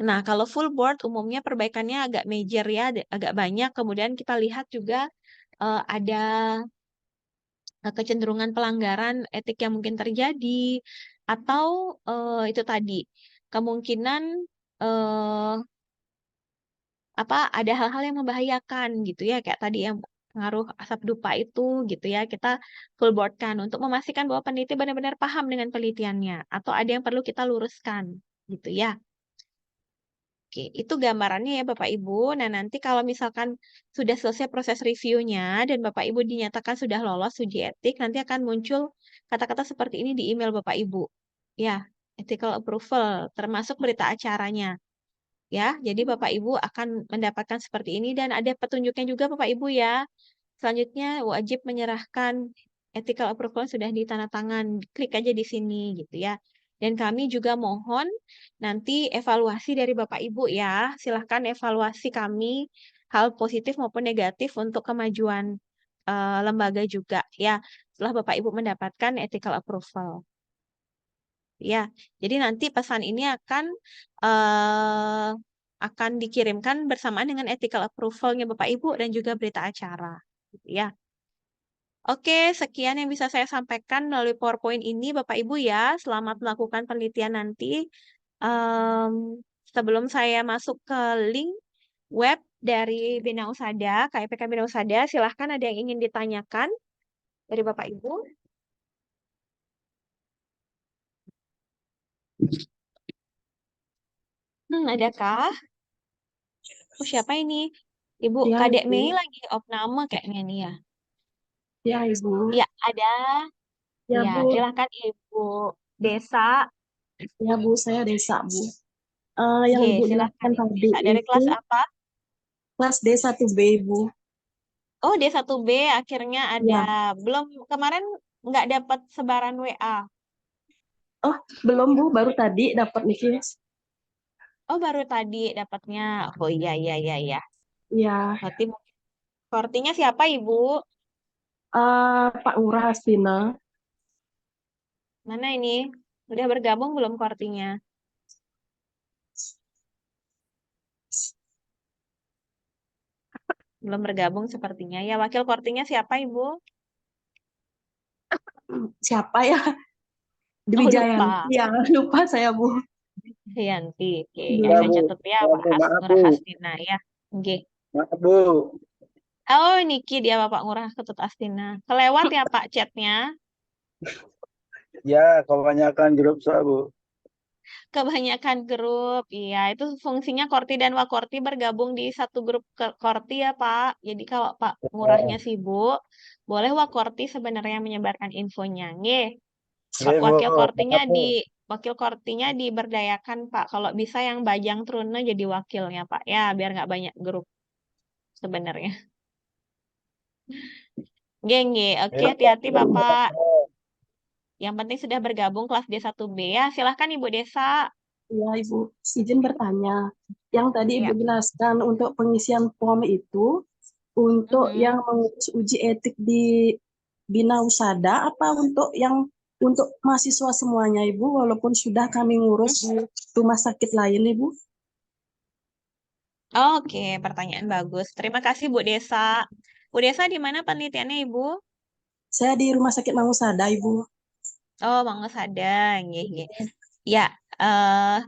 Nah, kalau full board, umumnya perbaikannya agak major ya, agak banyak. Kemudian kita lihat juga ada kecenderungan pelanggaran etik yang mungkin terjadi, atau itu tadi, kemungkinan eh, apa ada hal-hal yang membahayakan gitu ya kayak tadi yang pengaruh asap dupa itu gitu ya kita full boardkan untuk memastikan bahwa peneliti benar-benar paham dengan penelitiannya atau ada yang perlu kita luruskan gitu ya. Oke, itu gambarannya ya Bapak Ibu. Nah, nanti kalau misalkan sudah selesai proses reviewnya dan Bapak Ibu dinyatakan sudah lolos uji etik, nanti akan muncul kata-kata seperti ini di email Bapak Ibu. Ya, ethical approval, termasuk berita acaranya. Ya, jadi Bapak Ibu akan mendapatkan seperti ini dan ada petunjuknya juga Bapak Ibu ya. Selanjutnya wajib menyerahkan ethical approval yang sudah ditandatangan. Klik aja di sini gitu ya. Dan kami juga mohon nanti evaluasi dari Bapak Ibu ya. Silahkan evaluasi kami hal positif maupun negatif untuk kemajuan lembaga juga ya. Setelah Bapak Ibu mendapatkan ethical approval. Ya, jadi nanti pesan ini eh, akan dikirimkan bersamaan dengan ethical approval-nya Bapak Ibu dan juga berita acara. Gitu ya. Oke, sekian yang bisa saya sampaikan melalui PowerPoint ini Bapak Ibu ya. Selamat melakukan penelitian nanti. Em, Sebelum saya masuk ke link web dari Bina Usada, KIPK Bina Usada, silahkan ada yang ingin ditanyakan dari Bapak Ibu. Adakah? Oh, siapa ini? Ibu Ya, Kadek Mei Ibu. lagi opname kayaknya nih ya. Ya, Ibu. Ya, ada. Ya, Ya, Bu. silakan Ibu Desa. Ya, Bu. Saya Desa, Bu. Yang Oke, Ibu silakan jelaskan Ibu tadi Desa. Dari itu kelas apa? kelas D1B, Bu. Oh, D1B akhirnya ada. Ya. Belum kemarin nggak dapat sebaran WA. Oh, belum, Bu. Baru tadi dapat nih, Kis. Oh, baru tadi dapatnya. Oh iya, iya, iya, iya. Ya. Berarti mungkin kortinya siapa Ibu? Pak Ngurah Hastina. Mana ini? Udah bergabung belum kortinya? Belum bergabung sepertinya. Ya, wakil kortinya siapa Ibu? Siapa ya? Dwi Oh, Jayanti. lupa. Ya, lupa saya, Bu. Yanti. Oke, Dwi. yang Ya saya Bu, catat ya ya Pak Bu, maaf Nurah Bu, Hastina ya. Oke. maaf Bu. Oh, Niki dia Bapak Ngurah Ketut Astina. Kelewat ya Pak chatnya. Ya, kebanyakan grup saya Bu. Kebanyakan grup. Iya, itu fungsinya Korti dan Wakorti bergabung di satu grup Korti ya Pak. Jadi kalau Pak Ngurahnya Ya, sibuk, boleh Wakorti sebenarnya menyebarkan infonya. Nggih. ya Bu, Wakil Kortinya maaf Bu. Wakil Kortinya diberdayakan Pak. Kalau bisa yang Bajang Truna jadi wakilnya Pak. Ya, biar nggak banyak grup sebenarnya. Geng, oke, Ya, hati-hati Bapak. Yang penting sudah bergabung kelas D1B ya. Silahkan Ibu Desa. Ya, Ibu. Izin bertanya. Yang tadi Ibu Ya. jelaskan untuk pengisian form itu, untuk yang Mhm. mengurus uji etik di Bina Usada, apa untuk mahasiswa semuanya, Ibu, walaupun sudah kami ngurus di rumah sakit lain, Ibu? Oke, pertanyaan bagus. Terima kasih Bu Desa. Bu Desa di mana penelitiannya Ibu? Saya di rumah sakit Mangusada, Ibu. Oh, Mangun Sada, nggih, nggih. Ya, eh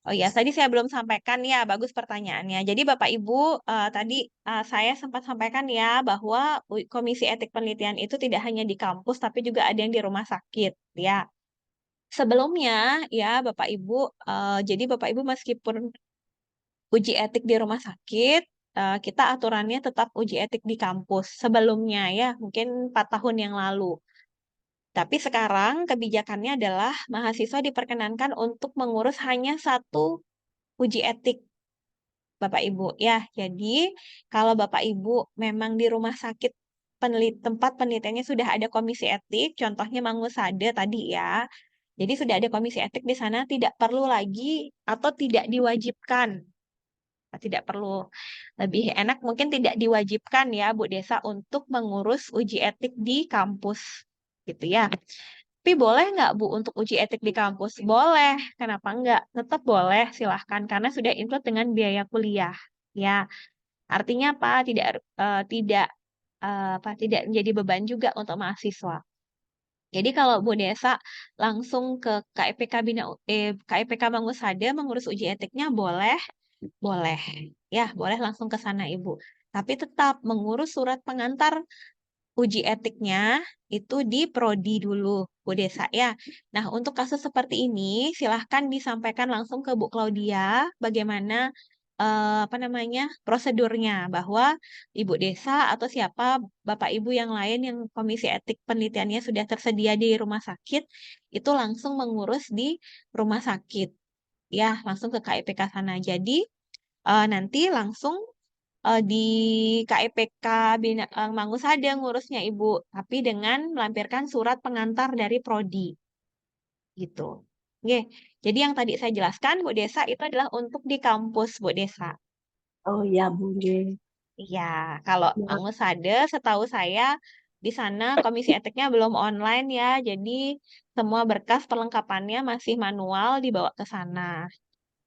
oh ya, tadi saya belum sampaikan ya, bagus pertanyaannya. Jadi Bapak Ibu, tadi saya sempat sampaikan ya bahwa Komisi Etik Penelitian itu tidak hanya di kampus, tapi juga ada yang di rumah sakit, ya. Sebelumnya, ya Bapak Ibu, jadi Bapak Ibu meskipun uji etik di rumah sakit, kita aturannya tetap uji etik di kampus. Sebelumnya ya, mungkin 4 tahun yang lalu. Tapi sekarang kebijakannya adalah mahasiswa diperkenankan untuk mengurus hanya satu uji etik, Bapak Ibu. Ya, jadi kalau Bapak Ibu memang di rumah sakit tempat penelitiannya sudah ada komisi etik, contohnya Mangusade tadi ya. Jadi sudah ada komisi etik di sana, tidak perlu lagi atau tidak diwajibkan. Tidak perlu, lebih enak mungkin tidak diwajibkan ya Bu Desa untuk mengurus uji etik di kampus gitu ya. Tapi boleh nggak Bu untuk uji etik di kampus? Boleh. Kenapa nggak? Tetap boleh, silahkan. Karena sudah include dengan biaya kuliah. Ya, artinya apa? Tidak menjadi beban juga untuk mahasiswa. Jadi kalau Bu Desa langsung ke KIPK Mangusada mengurus uji etiknya boleh, boleh. Ya, boleh langsung ke sana Ibu. Tapi tetap mengurus surat pengantar uji etiknya itu di prodi dulu, Bu Desa ya. Nah, untuk kasus seperti ini silahkan disampaikan langsung ke Bu Claudia bagaimana apa namanya prosedurnya bahwa Ibu Desa atau siapa Bapak Ibu yang lain yang komisi etik penelitiannya sudah tersedia di rumah sakit itu langsung mengurus di rumah sakit ya, langsung ke KIPK sana. Jadi nanti langsung di KIPK Mangusada ngurusnya Ibu, tapi dengan melampirkan surat pengantar dari prodi gitu. Oke, jadi yang tadi saya jelaskan Bu Desa itu adalah untuk di kampus Bu Desa. Oh iya Bu, nggih. Iya, kalau Ya, Mangusada setahu saya di sana komisi etiknya belum online ya, jadi semua berkas perlengkapannya masih manual dibawa ke sana.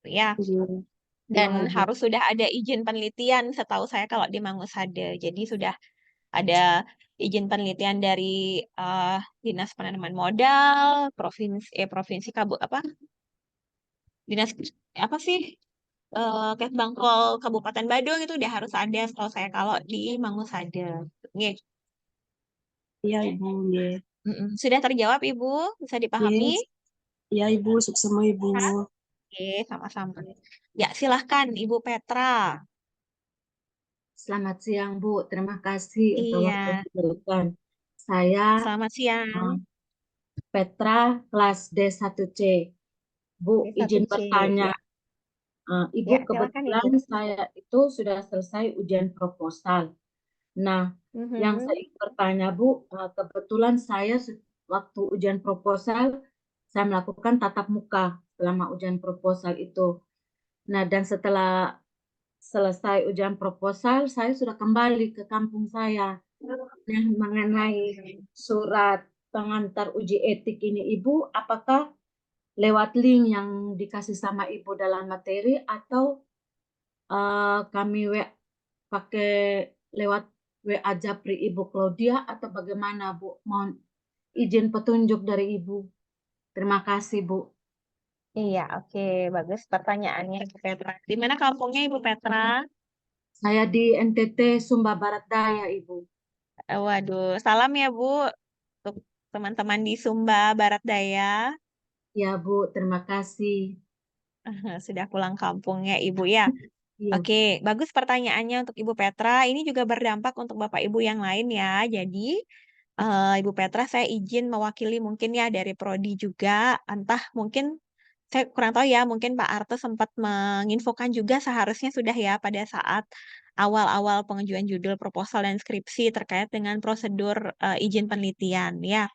Ya, nggih. Ya dan Ibu. harus sudah ada izin penelitian setahu saya kalau di Mangusada. Jadi sudah ada izin penelitian dari eh, Dinas Penanaman Modal, provinsi apa? Dinas apa sih? Kesbangpol Kabupaten Badung itu udah harus ada setahu saya kalau di Mangusada. Nggih. Iya Ibu, nggih. Sudah terjawab Ibu? Bisa dipahami? Yes. Iya Ibu, sukses semua Ibu. Oke, sama-sama. Ya, silahkan Ibu Petra. Selamat siang, Bu. Terima kasih untuk waktu Iya, yang diberikan. Saya selamat siang. eh, Petra, kelas D1C. Bu, izin D1C. bertanya. Ya, Ibu, ya, silakan kebetulan Ibu. saya itu sudah selesai ujian proposal. Nah, yang Mhm. saya ingin bertanya, Bu, kebetulan saya waktu ujian proposal, saya melakukan tatap muka selama ujian proposal itu. Nah, dan setelah selesai ujian proposal, saya sudah kembali ke kampung saya. Nah, mengenai surat pengantar uji etik ini, Ibu, apakah lewat link yang dikasih sama Ibu dalam materi atau kami pakai lewat WA Japri Ibu Claudia atau bagaimana, Bu? Mohon izin petunjuk dari Ibu. Terima kasih, Bu. Iya, oke. Bagus pertanyaannya Ibu Petra. Di mana kampungnya Ibu Petra? Saya di NTT Sumba Barat Daya, Ibu. Waduh, salam ya Bu untuk teman-teman di Sumba Barat Daya. Ya, Bu, terima kasih. Sudah pulang kampungnya Ibu ya. Iya, Oke, bagus pertanyaannya untuk Ibu Petra. Ini juga berdampak untuk Bapak Ibu yang lain ya. Jadi, Ibu Petra saya izin mewakili mungkin ya dari Prodi juga. Entah mungkin saya kurang tahu ya, mungkin Pak Arto sempat menginfokan juga seharusnya sudah ya pada saat awal-awal pengajuan judul proposal dan skripsi terkait dengan prosedur izin penelitian ya.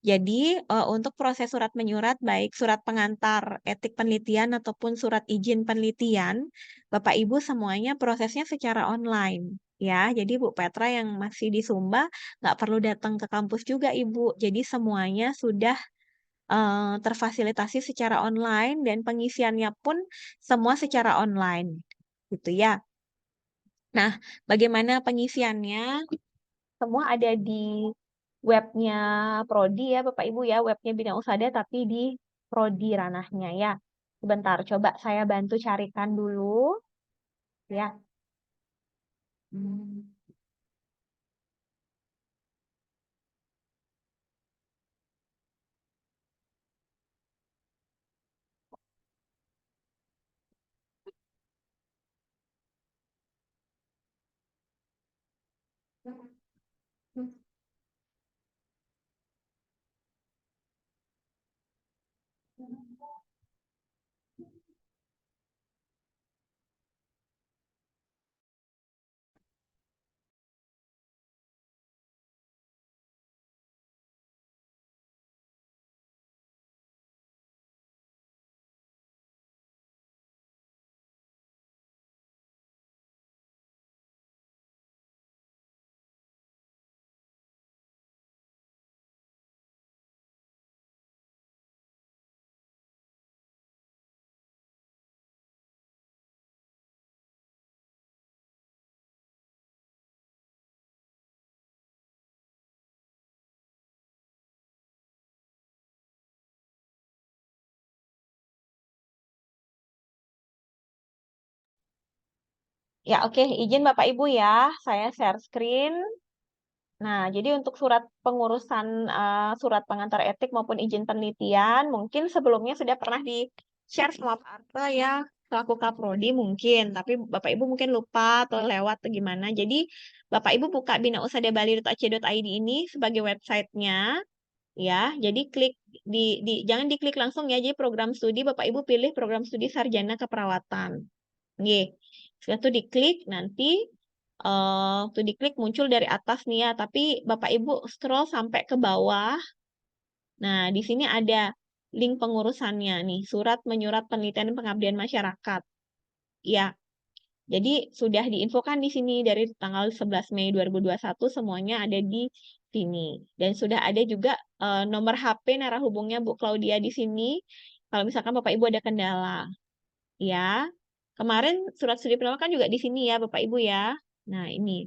Jadi, untuk proses surat menyurat, baik surat pengantar etik penelitian ataupun surat izin penelitian, Bapak Ibu semuanya prosesnya secara online. Ya, jadi Bu Petra yang masih di Sumba nggak perlu datang ke kampus juga Ibu. Jadi semuanya sudah terfasilitasi secara online dan pengisiannya pun semua secara online, gitu ya. Nah, bagaimana pengisiannya? Semua ada di webnya Prodi ya Bapak Ibu ya, webnya Bina Usada tapi di Prodi ranahnya ya. Sebentar, coba saya bantu carikan dulu ya. Hmm. Ya, oke, izin Bapak Ibu ya, saya share screen. Nah, jadi untuk surat pengurusan surat pengantar etik maupun izin penelitian, mungkin sebelumnya sudah pernah di-share sama Pak Arte ya, selaku Kaprodi mungkin, tapi Bapak Ibu mungkin lupa atau lewat atau gimana. Jadi, Bapak Ibu buka binausadabali.ac.id ini sebagai websitenya, ya. Jadi klik jangan diklik langsung ya, jadi program studi Bapak Ibu pilih program studi sarjana keperawatan. Nggih. Setelah itu diklik nanti tuh diklik muncul dari atas nih ya, tapi Bapak Ibu scroll sampai ke bawah. Nah, di sini ada link pengurusannya nih, surat menyurat penelitian dan pengabdian masyarakat. Ya. Jadi sudah diinfokan di sini dari tanggal 11 Mei 2021 semuanya ada di sini. Dan sudah ada juga nomor HP narah hubungnya Bu Claudia di sini. Kalau misalkan Bapak Ibu ada kendala. Ya. Kemarin surat studi penolakan juga di sini ya Bapak Ibu ya. Nah, ini.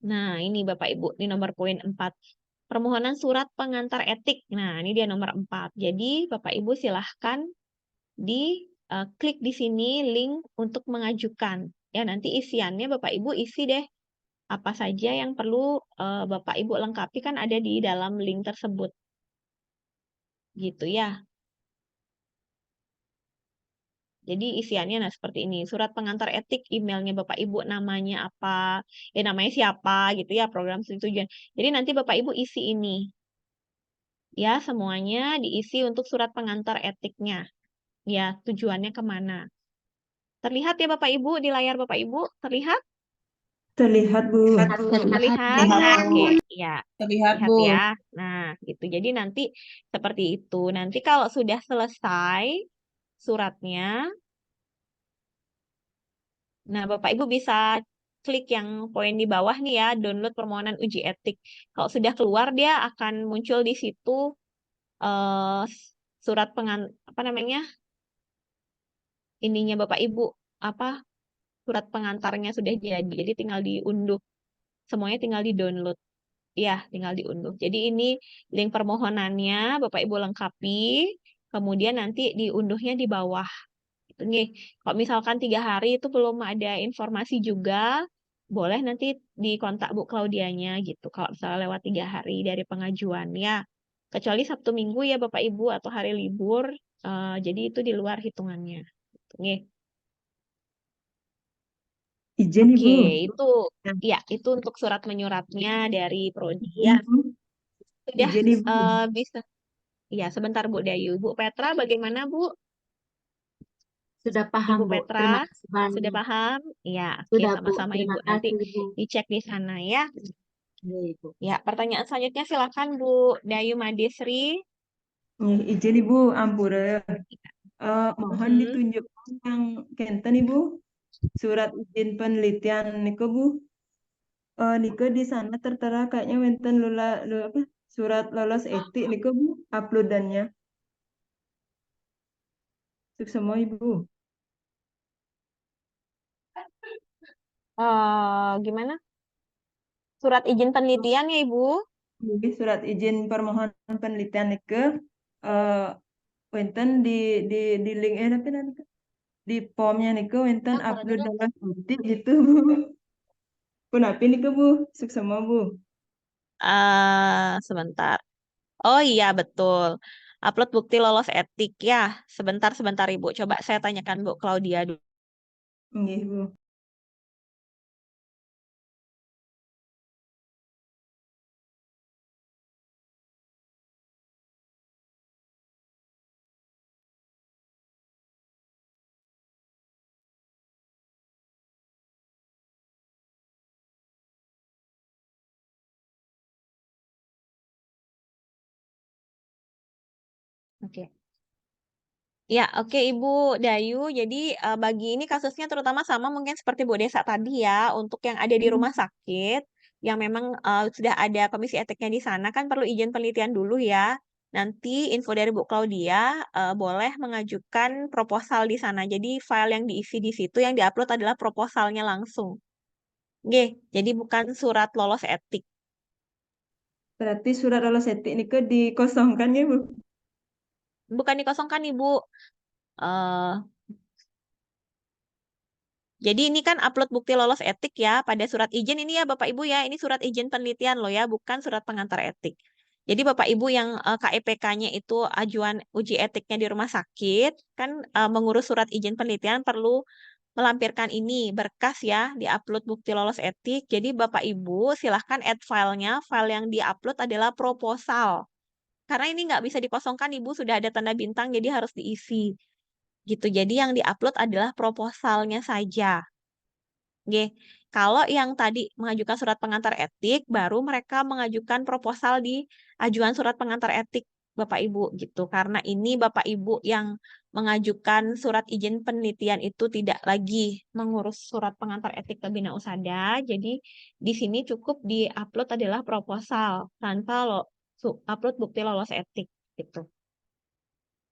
Nah, ini Bapak Ibu, di nomor poin 4. Permohonan surat pengantar etik. Nah, ini dia nomor 4. Jadi, Bapak Ibu silahkan klik di sini link untuk mengajukan. Ya, nanti isiannya Bapak Ibu isi deh. Apa saja yang perlu Bapak Ibu lengkapi kan ada di dalam link tersebut. Gitu ya. Jadi isiannya nah seperti ini. Surat pengantar etik, emailnya Bapak Ibu, namanya apa, ya namanya siapa gitu ya, program studi tujuan. Jadi nanti Bapak Ibu isi ini. Ya, semuanya diisi untuk surat pengantar etiknya. Ya, tujuannya kemana. Terlihat ya Bapak Ibu, di layar Bapak Ibu, terlihat? Terlihat, Bu. Terlihat? Oke, ya. Terlihat, Lihat Bu. ya. Nah, gitu. Jadi nanti seperti itu. Nanti kalau sudah selesai suratnya, nah Bapak Ibu bisa klik yang poin di bawah nih ya, download permohonan uji etik. Kalau sudah keluar dia akan muncul di situ eh, surat apa namanya? Ininya Bapak Ibu apa surat pengantarnya sudah jadi. Jadi tinggal diunduh. Semuanya tinggal di-download. Ya, tinggal diunduh. Jadi ini link permohonannya Bapak Ibu lengkapi, kemudian nanti diunduhnya di bawah. Nih, kalau misalkan 3 hari itu belum ada informasi juga, boleh nanti dikontak Bu Claudianya gitu. Kalau misalnya lewat 3 hari dari pengajuan ya, kecuali Sabtu Minggu ya Bapak Ibu atau hari libur, jadi itu di luar hitungannya. Nih, Izin, oke, Ibu. itu ya itu untuk surat menyuratnya dari Prodi Izin, ya. Ibu. Sudah Izin, Ibu. bisa. Ya, sebentar Bu Dayu. Bu Petra bagaimana Bu? Sudah paham, Ibu Bu. Petra Terima kasih sudah banyak. paham? Ya, oke Sudah, Bu. sama-sama Terima Ibu. Nanti kasih, Bu. dicek di sana ya. Iya, Ibu. Ya, pertanyaan selanjutnya silakan Bu Dayu Madisri. Izin, Ibu. Ampura. Mohon Mm-mm. ditunjukkan yang kenten, Ibu. Surat izin penelitian Niko, Bu. Niko di sana tertera kayaknya wenten apa? Surat lolos etik Niko, Bu. Uploadannya. Untuk semua, Ibu. Gimana? surat izin penelitian ya Ibu. Nggih, surat izin permohonan penelitian nike wonten di link apa nanti? Di formnya nike wonten upload dalam titik gitu, Bu. Punapi nike, Bu. Suksema, Bu. Sebentar. Oh iya betul. Upload bukti lolos etik ya. Sebentar Ibu. Coba saya tanyakan Bu Claudia dulu. Nggih, Bu. Oke. Ya, oke Ibu Dayu. Jadi bagi ini kasusnya terutama sama mungkin seperti Bu Desa tadi ya, untuk yang ada di rumah sakit, yang memang sudah ada komisi etiknya di sana kan perlu izin penelitian dulu ya. Nanti info dari Bu Claudia boleh mengajukan proposal di sana. Jadi file yang diisi di situ yang diupload adalah proposalnya langsung. Oke, jadi bukan surat lolos etik. Berarti surat lolos etik nike dikosongkan ya, Bu? Bukan dikosongkan Ibu. Eh, Jadi ini kan upload bukti lolos etik ya pada surat izin ini ya Bapak Ibu ya. Ini surat izin penelitian loh ya, bukan surat pengantar etik. Jadi Bapak Ibu yang KEPK-nya itu ajuan uji etiknya di rumah sakit, kan mengurus surat izin penelitian perlu melampirkan ini berkas ya, diupload bukti lolos etik. Jadi Bapak Ibu silahkan add filenya. File yang diupload adalah proposal. Karena ini nggak bisa dikosongkan Ibu, sudah ada tanda bintang jadi harus diisi. Gitu. Jadi yang diupload adalah proposalnya saja. Oke, kalau yang tadi mengajukan surat pengantar etik, baru mereka mengajukan proposal di ajuan surat pengantar etik Bapak Ibu gitu. Karena ini Bapak Ibu yang mengajukan surat izin penelitian itu tidak lagi mengurus surat pengantar etik ke Bina Usada. Jadi di sini cukup di-upload adalah proposal tanpa upload bukti lolos etik gitu.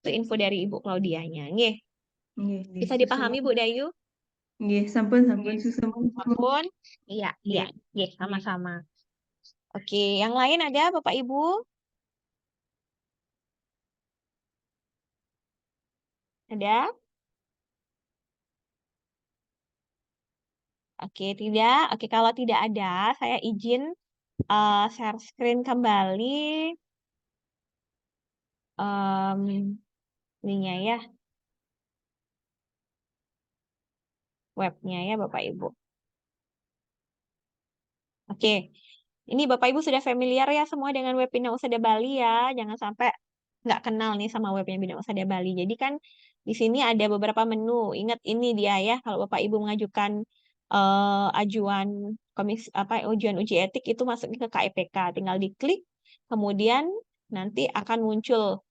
Itu info dari Ibu Claudianya. Nggih, Nggih, bisa susuma. dipahami Bu Dayu? Nggih, sampun susuma. Maupun iya, iya, sama-sama. Oke, yang lain ada Bapak Ibu? Ada? Oke, tidak. Oke, kalau tidak ada, saya izin share screen kembali ininya ya, webnya ya Bapak Ibu. Oke, ini Bapak Ibu sudah familiar ya semua dengan web Bina Usada Bali ya. Jangan sampai nggak kenal nih sama webnya Bina Usada Bali. Jadi kan di sini ada beberapa menu. Ingat ini dia ya, kalau Bapak Ibu mengajukan ajuan ujian uji etik itu masuknya ke KEPK. Tinggal diklik, kemudian nanti akan muncul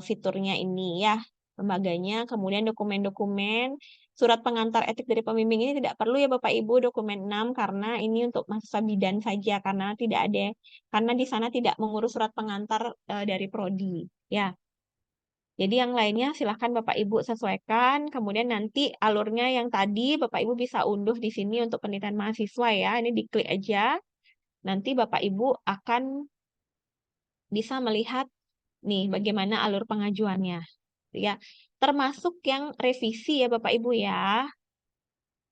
fiturnya ini ya, lembaganya, kemudian dokumen-dokumen, surat pengantar etik dari pembimbing ini tidak perlu ya Bapak Ibu dokumen 6 karena ini untuk mahasiswa bidan saja karena tidak ada karena di sana tidak mengurus surat pengantar dari prodi ya. Jadi yang lainnya silahkan Bapak Ibu sesuaikan, kemudian nanti alurnya yang tadi Bapak Ibu bisa unduh di sini untuk penelitian mahasiswa ya. Ini diklik aja. Nanti Bapak Ibu akan bisa melihat nih bagaimana alur pengajuannya. Ya, termasuk yang revisi ya Bapak Ibu ya.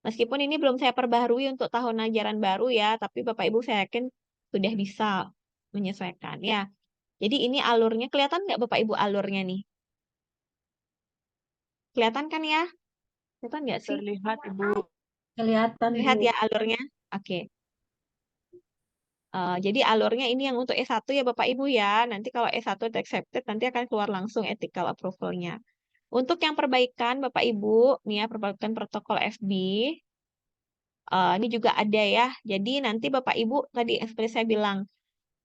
Meskipun ini belum saya perbaharui untuk tahun ajaran baru ya, tapi Bapak Ibu saya yakin sudah bisa menyesuaikan ya. Jadi ini alurnya, kelihatan nggak Bapak Ibu alurnya nih? Kelihatan kan ya? Kelihatan nggak sih? Terlihat Ibu. Kelihatan, Lihat Bu. ya alurnya. Oke. Jadi alurnya ini yang untuk S1 ya Bapak Ibu ya. Nanti kalau S1 accepted nanti akan keluar langsung ethical approval-nya. Untuk yang perbaikan Bapak Ibu, nih ya perbaikan protokol FB. Ini juga ada ya. Jadi nanti Bapak Ibu tadi seperti saya bilang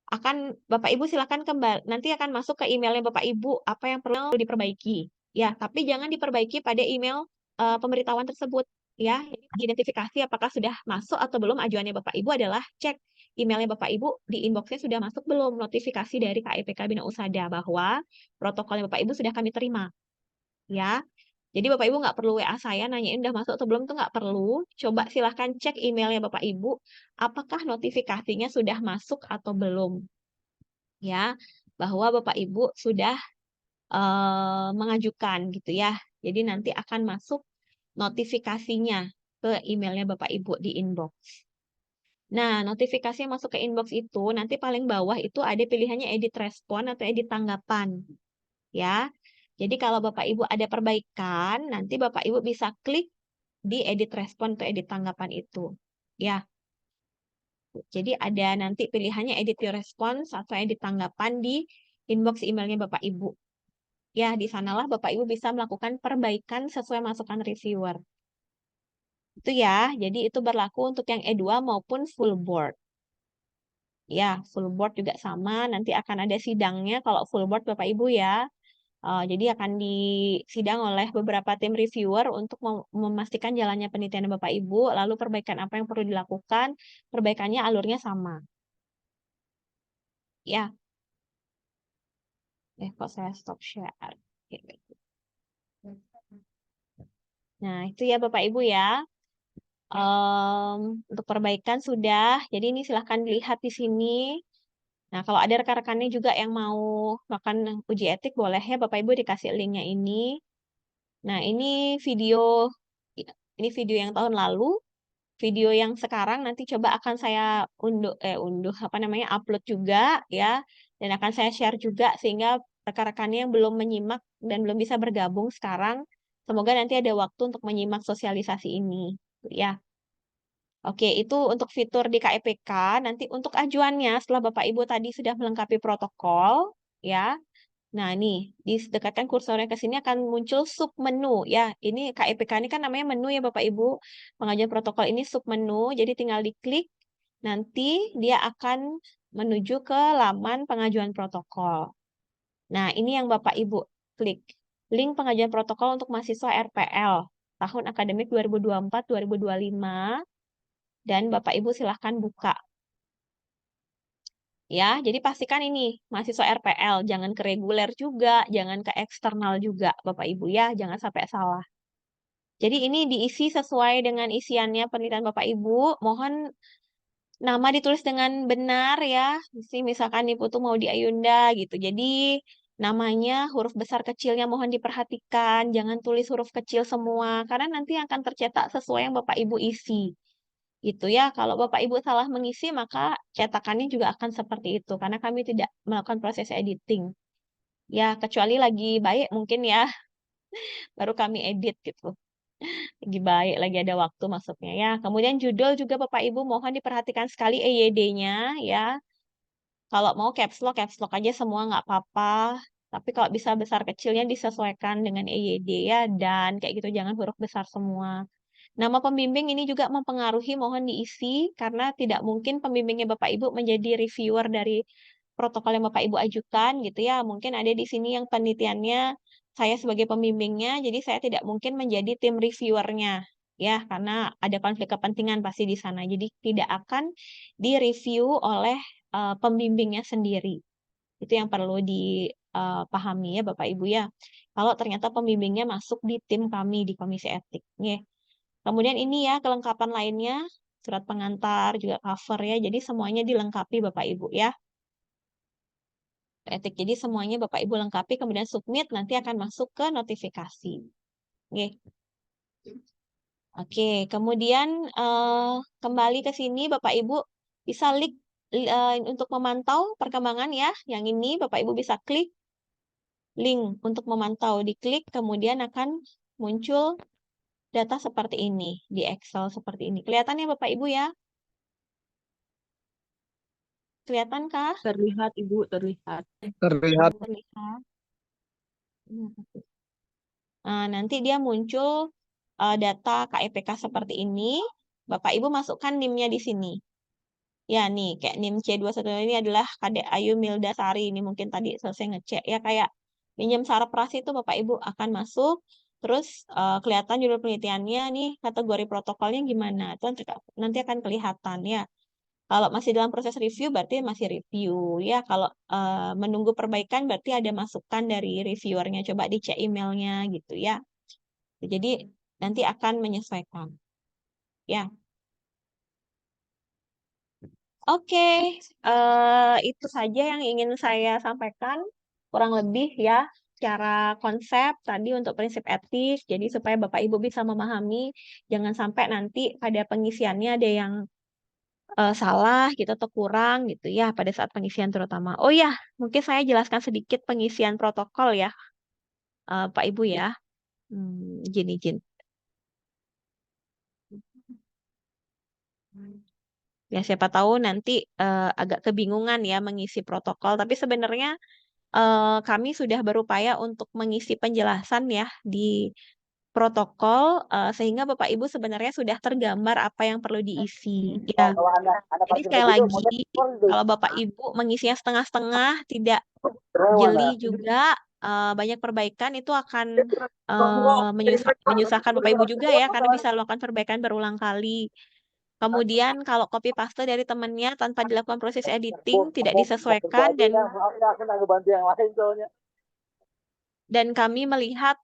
akan Bapak Ibu silakan kembali nanti akan masuk ke emailnya Bapak Ibu apa yang perlu diperbaiki. Ya, tapi jangan diperbaiki pada email pemberitahuan tersebut ya. Jadi identifikasi apakah sudah masuk atau belum ajuannya Bapak Ibu adalah cek emailnya Bapak Ibu di inboxnya sudah masuk belum notifikasi dari KEPK Bina Usada bahwa protokolnya Bapak Ibu sudah kami terima. Ya. Jadi Bapak Ibu nggak perlu WA saya nanyain udah masuk atau belum, tuh nggak perlu. Coba silahkan cek emailnya Bapak Ibu, apakah notifikasinya sudah masuk atau belum. Ya, bahwa Bapak Ibu sudah mengajukan gitu ya. Jadi nanti akan masuk notifikasinya ke emailnya Bapak Ibu di inbox. Nah, notifikasi yang masuk ke inbox itu nanti paling bawah itu ada pilihannya edit respon atau edit tanggapan. Ya. Jadi kalau Bapak Ibu ada perbaikan, nanti Bapak Ibu bisa klik di edit respon atau edit tanggapan itu. Ya. Jadi ada nanti pilihannya edit your response atau edit tanggapan di inbox emailnya Bapak Ibu. Ya, di sanalah Bapak Ibu bisa melakukan perbaikan sesuai masukan reviewer. Itu ya, jadi itu berlaku untuk yang E2 maupun full board. Ya, full board juga sama, nanti akan ada sidangnya kalau full board Bapak Ibu ya. Jadi akan disidang oleh beberapa tim reviewer untuk memastikan jalannya penelitian Bapak Ibu, lalu perbaikan apa yang perlu dilakukan, perbaikannya alurnya sama. Ya, kok saya stop share. Nah, itu ya Bapak Ibu ya. Untuk perbaikan sudah, jadi ini silahkan dilihat di sini. Nah, kalau ada rekan-rekannya juga yang mau melakukan uji etik, boleh ya Bapak Ibu dikasih linknya ini. Nah, ini video yang tahun lalu, video yang sekarang nanti coba akan saya upload juga ya, dan akan saya share juga sehingga rekan-rekannya yang belum menyimak dan belum bisa bergabung sekarang, semoga nanti ada waktu untuk menyimak sosialisasi ini, ya. Oke, itu untuk fitur di KEPK. Nanti untuk ajuannya, setelah Bapak Ibu tadi sudah melengkapi protokol, ya. Nah, nih, didekatkan kursornya ke sini akan muncul sub menu, ya. Ini KEPK ini kan namanya menu ya Bapak Ibu. Pengajuan protokol ini sub menu, jadi tinggal diklik. Nanti dia akan menuju ke laman pengajuan protokol. Nah, ini yang Bapak Ibu klik. Link pengajuan protokol untuk mahasiswa RPL tahun akademik 2024-2025. Dan Bapak Ibu silahkan buka. Ya, jadi pastikan ini mahasiswa RPL, jangan ke reguler juga, jangan ke eksternal juga Bapak Ibu ya, jangan sampai salah. Jadi ini diisi sesuai dengan isiannya penelitian Bapak Ibu. Mohon nama ditulis dengan benar ya. Misalkan Ibu tuh mau di Ayunda gitu. Jadi namanya huruf besar kecilnya mohon diperhatikan, jangan tulis huruf kecil semua karena nanti akan tercetak sesuai yang Bapak Ibu isi. Gitu ya, kalau Bapak Ibu salah mengisi maka cetakannya juga akan seperti itu karena kami tidak melakukan proses editing. Ya, kecuali lagi baik mungkin ya, baru kami edit gitu. Lagi baik, lagi ada waktu maksudnya ya. Kemudian judul juga Bapak Ibu mohon diperhatikan sekali EYD-nya ya. Kalau mau caps lock aja semua nggak apa-apa. Tapi kalau bisa besar kecilnya disesuaikan dengan EYD ya, dan kayak gitu jangan huruf besar semua. Nama pembimbing ini juga mempengaruhi, mohon diisi, karena tidak mungkin pembimbingnya Bapak Ibu menjadi reviewer dari protokol yang Bapak Ibu ajukan, gitu ya. Mungkin ada di sini yang penelitiannya saya sebagai pembimbingnya, jadi saya tidak mungkin menjadi tim reviewernya, ya, karena ada konflik kepentingan pasti di sana. Jadi tidak akan direview oleh pembimbingnya sendiri. Itu yang perlu dipahami ya Bapak Ibu ya. Kalau ternyata pembimbingnya masuk di tim kami di Komisi Etik, ya. Kemudian ini ya kelengkapan lainnya, surat pengantar, juga cover ya. Jadi semuanya dilengkapi Bapak Ibu ya. Etik. Jadi semuanya Bapak Ibu lengkapi, kemudian submit, nanti akan masuk ke notifikasi. Oke. Oke, kemudian kembali ke sini Bapak Ibu bisa klik untuk memantau perkembangan ya. Yang ini Bapak Ibu bisa klik link untuk memantau, diklik kemudian akan muncul data seperti ini, di Excel seperti ini. Kelihatan ya Bapak Ibu ya? Kelihatankah? Terlihat Ibu, terlihat. Terlihat. Terlihat. Nah, nanti dia muncul data KEPK seperti ini. Bapak Ibu masukkan NIM-nya di sini. Ya nih, kayak NIM C21 ini adalah Kadek Ayu Milda Sari. Ini mungkin tadi selesai ngecek. Ya kayak pinjam sarpras itu Bapak Ibu akan masuk. Terus kelihatan judul penelitiannya nih, kategori protokolnya gimana. Itu nanti akan kelihatan ya. Kalau masih dalam proses review berarti masih review ya. Kalau menunggu perbaikan berarti ada masukan dari reviewernya. Coba dicek emailnya gitu ya. Jadi nanti akan menyesuaikan. Ya, oke. Itu saja yang ingin saya sampaikan. Kurang lebih ya, cara konsep tadi untuk prinsip etis. Jadi supaya Bapak Ibu bisa memahami, jangan sampai nanti pada pengisiannya ada yang salah gitu atau kurang gitu ya pada saat pengisian terutama. Oh ya, mungkin saya jelaskan sedikit pengisian protokol ya, Pak Ibu ya. Izin. Ya siapa tahu nanti agak kebingungan ya mengisi protokol, tapi sebenarnya kami sudah berupaya untuk mengisi penjelasan ya di protokol sehingga Bapak Ibu sebenarnya sudah tergambar apa yang perlu diisi. Ya, Kalau anda jadi parkir sekali begitu, lagi motor itu kalau Bapak Ibu mengisinya setengah-setengah, tidak rawan. jeli juga, banyak perbaikan itu akan menyusahkan Bapak Ibu juga ya, karena bisa melakukan perbaikan berulang kali. Kemudian kalau copy paste dari temannya tanpa dilakukan proses editing tidak disesuaikan dan Aku nggak bantu yang lain soalnya. kami melihat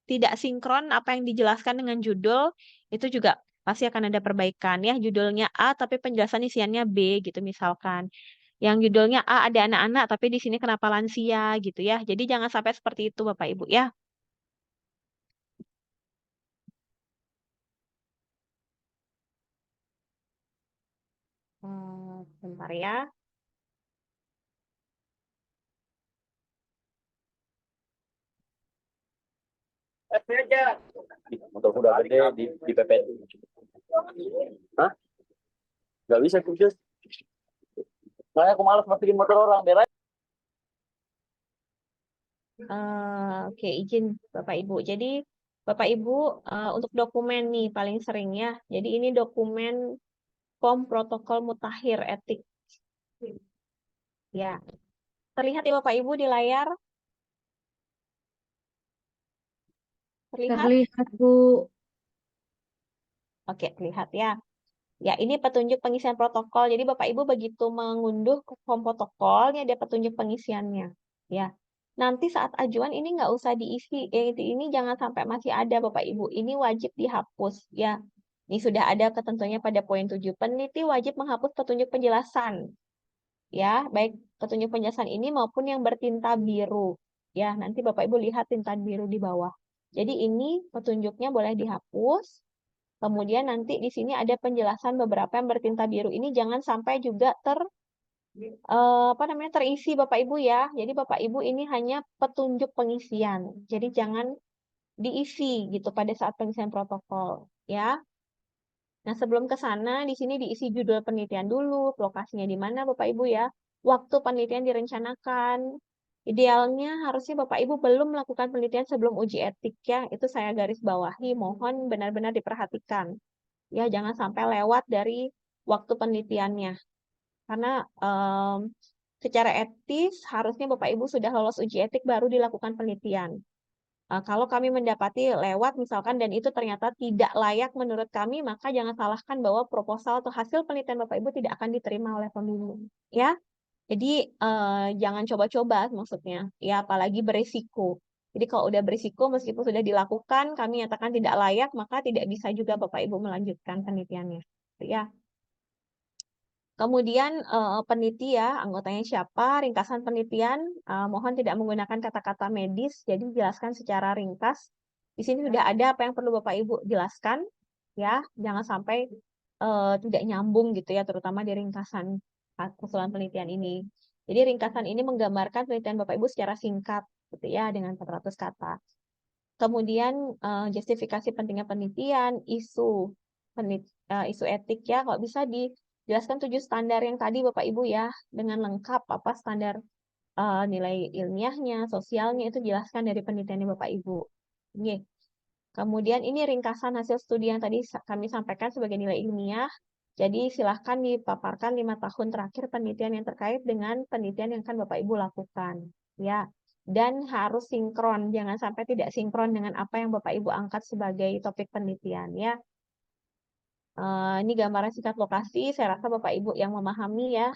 tidak sinkron apa yang dijelaskan dengan judul, itu juga pasti akan ada perbaikan ya. Judulnya A tapi penjelasan isiannya B gitu misalkan. Yang judulnya A ada anak-anak tapi di sini kenapa lansia gitu ya. Jadi jangan sampai seperti itu Bapak Ibu ya. Bentar ya. Motor udah gede di PPT. Hah? Gak bisa khusus. Soalnya aku malas masukin motor orang beres. Oke, izin Bapak Ibu. Jadi Bapak Ibu untuk dokumen nih paling sering ya. Jadi ini dokumen POM protokol mutakhir etik. Ya. Terlihat ya Bapak Ibu di layar? Terlihat? Terlihat, Bu. Oke, terlihat ya. Ya, ini petunjuk pengisian protokol. Jadi Bapak Ibu begitu mengunduh ke form protokol, ini ada petunjuk pengisiannya. Ya. Nanti saat ajuan ini nggak usah diisi. Ini jangan sampai masih ada Bapak Ibu. Ini wajib dihapus. Ya. Ini sudah ada ketentuannya pada poin 7. Peneliti wajib menghapus petunjuk penjelasan. Ya, baik petunjuk penjelasan ini maupun yang bertinta biru. Ya, nanti Bapak Ibu lihat tinta biru di bawah. Jadi ini petunjuknya boleh dihapus. Kemudian nanti di sini ada penjelasan beberapa yang bertinta biru ini jangan sampai juga terisi Bapak Ibu ya. Jadi Bapak Ibu ini hanya petunjuk pengisian. Jadi jangan diisi gitu pada saat pengisian protokol ya. Nah, sebelum ke sana di sini diisi judul penelitian dulu, lokasinya di mana Bapak Ibu ya. Waktu penelitian direncanakan. Idealnya harusnya Bapak Ibu belum melakukan penelitian sebelum uji etik ya. Itu saya garis bawahi, mohon benar-benar diperhatikan. Ya, jangan sampai lewat dari waktu penelitiannya. Karena secara etis harusnya Bapak Ibu sudah lolos uji etik baru dilakukan penelitian. Kalau kami mendapati lewat misalkan dan itu ternyata tidak layak menurut kami, maka jangan salahkan bahwa proposal atau hasil penelitian Bapak Ibu tidak akan diterima oleh pemilu. Ya, jadi jangan coba-coba maksudnya. Ya, apalagi berisiko. Jadi kalau udah berisiko meskipun sudah dilakukan, kami nyatakan tidak layak, maka tidak bisa juga Bapak Ibu melanjutkan penelitiannya. Ya. Kemudian peneliti ya, anggotanya siapa, ringkasan penelitian, mohon tidak menggunakan kata-kata medis, jadi jelaskan secara ringkas. Di sini sudah ada apa yang perlu Bapak Ibu jelaskan, ya, jangan sampai tidak nyambung gitu ya, terutama di ringkasan usulan penelitian ini. Jadi ringkasan ini menggambarkan penelitian Bapak Ibu secara singkat, gitu ya, dengan 400 kata. Kemudian justifikasi pentingnya penelitian, isu etik ya, kalau bisa dijelaskan 7 standar yang tadi Bapak Ibu ya, dengan lengkap apa standar nilai ilmiahnya, sosialnya itu jelaskan dari penelitiannya Bapak Ibu. Oke. Kemudian ini ringkasan hasil studi yang tadi kami sampaikan sebagai nilai ilmiah. Jadi silahkan dipaparkan 5 tahun terakhir penelitian yang terkait dengan penelitian yang akan Bapak Ibu lakukan. Ya, dan harus sinkron, jangan sampai tidak sinkron dengan apa yang Bapak Ibu angkat sebagai topik penelitian ya. Ini gambaran singkat lokasi, saya rasa Bapak Ibu yang memahami ya.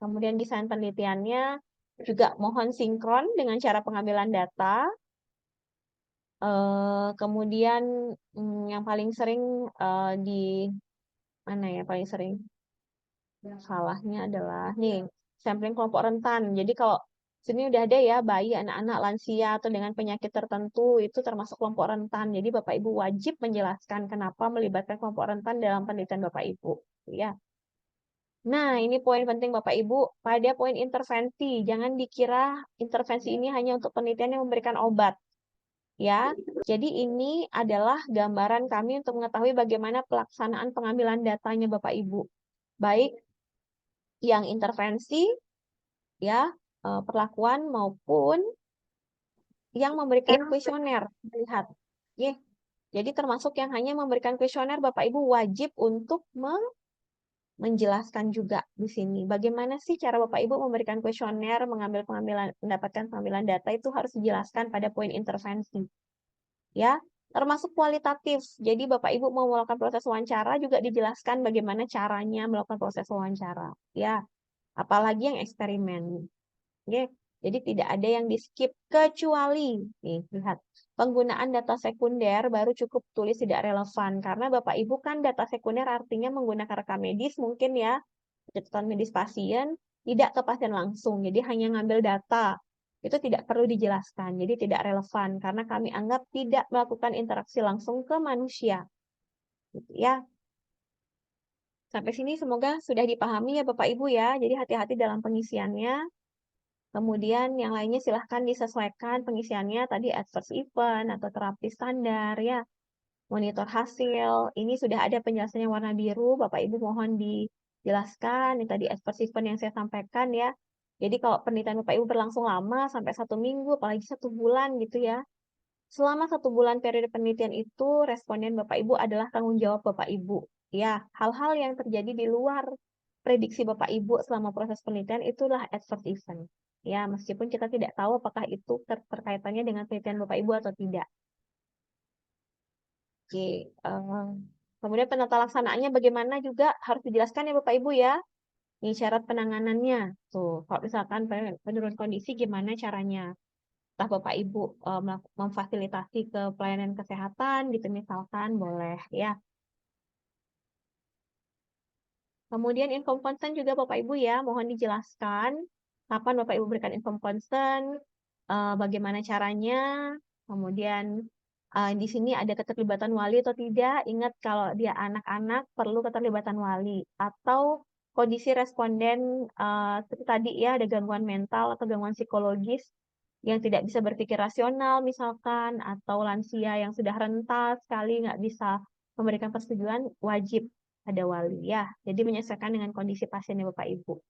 Kemudian desain penelitiannya juga mohon sinkron dengan cara pengambilan data. Kemudian yang paling sering di mana ya paling sering salahnya adalah nih sampling kelompok rentan. Jadi kalau sini udah ada ya bayi, anak-anak, lansia atau dengan penyakit tertentu itu termasuk kelompok rentan. Jadi Bapak Ibu wajib menjelaskan kenapa melibatkan kelompok rentan dalam penelitian Bapak Ibu, ya. Nah, ini poin penting Bapak Ibu pada poin intervensi. Jangan dikira intervensi ini hanya untuk penelitian yang memberikan obat, ya. Jadi ini adalah gambaran kami untuk mengetahui bagaimana pelaksanaan pengambilan datanya Bapak Ibu. Baik yang intervensi, ya, perlakuan maupun yang memberikan kuesioner. Lihat, ya. Jadi termasuk yang hanya memberikan kuesioner, Bapak Ibu wajib untuk menjelaskan juga di sini. Bagaimana sih cara Bapak Ibu memberikan kuesioner, mendapatkan pengambilan data itu harus dijelaskan pada poin intervensi. Ya, termasuk kualitatif. Jadi Bapak Ibu mau melakukan proses wawancara juga dijelaskan bagaimana caranya melakukan proses wawancara. Ya, apalagi yang eksperimen. Oke, jadi tidak ada yang di-skip kecuali nih, lihat. Penggunaan data sekunder baru cukup tulis tidak relevan karena Bapak Ibu kan data sekunder artinya menggunakan rekam medis mungkin ya, catatan medis pasien tidak ke pasien langsung. Jadi hanya ngambil data. Itu tidak perlu dijelaskan. Jadi tidak relevan karena kami anggap tidak melakukan interaksi langsung ke manusia. Gitu ya. Sampai sini semoga sudah dipahami ya Bapak Ibu ya. Jadi hati-hati dalam pengisiannya. Kemudian yang lainnya silahkan disesuaikan pengisiannya tadi adverse event atau terapi standar ya. Monitor hasil, ini sudah ada penjelasannya warna biru, Bapak Ibu mohon dijelaskan. Ini tadi adverse event yang saya sampaikan ya. Jadi kalau penelitian Bapak Ibu berlangsung lama sampai 1 minggu, apalagi 1 bulan gitu ya. Selama 1 bulan periode penelitian itu, responden Bapak Ibu adalah tanggung jawab Bapak Ibu. Ya, hal-hal yang terjadi di luar prediksi Bapak Ibu selama proses penelitian itulah adverse event. Ya, meskipun kita tidak tahu apakah itu terkaitannya dengan penelitian Bapak Ibu atau tidak. Oke, kemudian penata laksanaannya bagaimana juga harus dijelaskan ya Bapak Ibu ya. Ini syarat penanganannya. Tuh, kalau misalkan penurun kondisi gimana caranya? Entah Bapak Ibu memfasilitasi ke pelayanan kesehatan gitu misalkan boleh ya. Kemudian inform consent juga Bapak Ibu ya, mohon dijelaskan kapan Bapak Ibu berikan inform consent, bagaimana caranya, kemudian di sini ada keterlibatan wali atau tidak. Ingat kalau dia anak-anak perlu keterlibatan wali atau kondisi responden seperti tadi ya ada gangguan mental atau gangguan psikologis yang tidak bisa berpikir rasional misalkan atau lansia yang sudah renta sekali nggak bisa memberikan persetujuan wajib ada wali ya. Jadi menyesuaikan dengan kondisi pasiennya Bapak Ibu.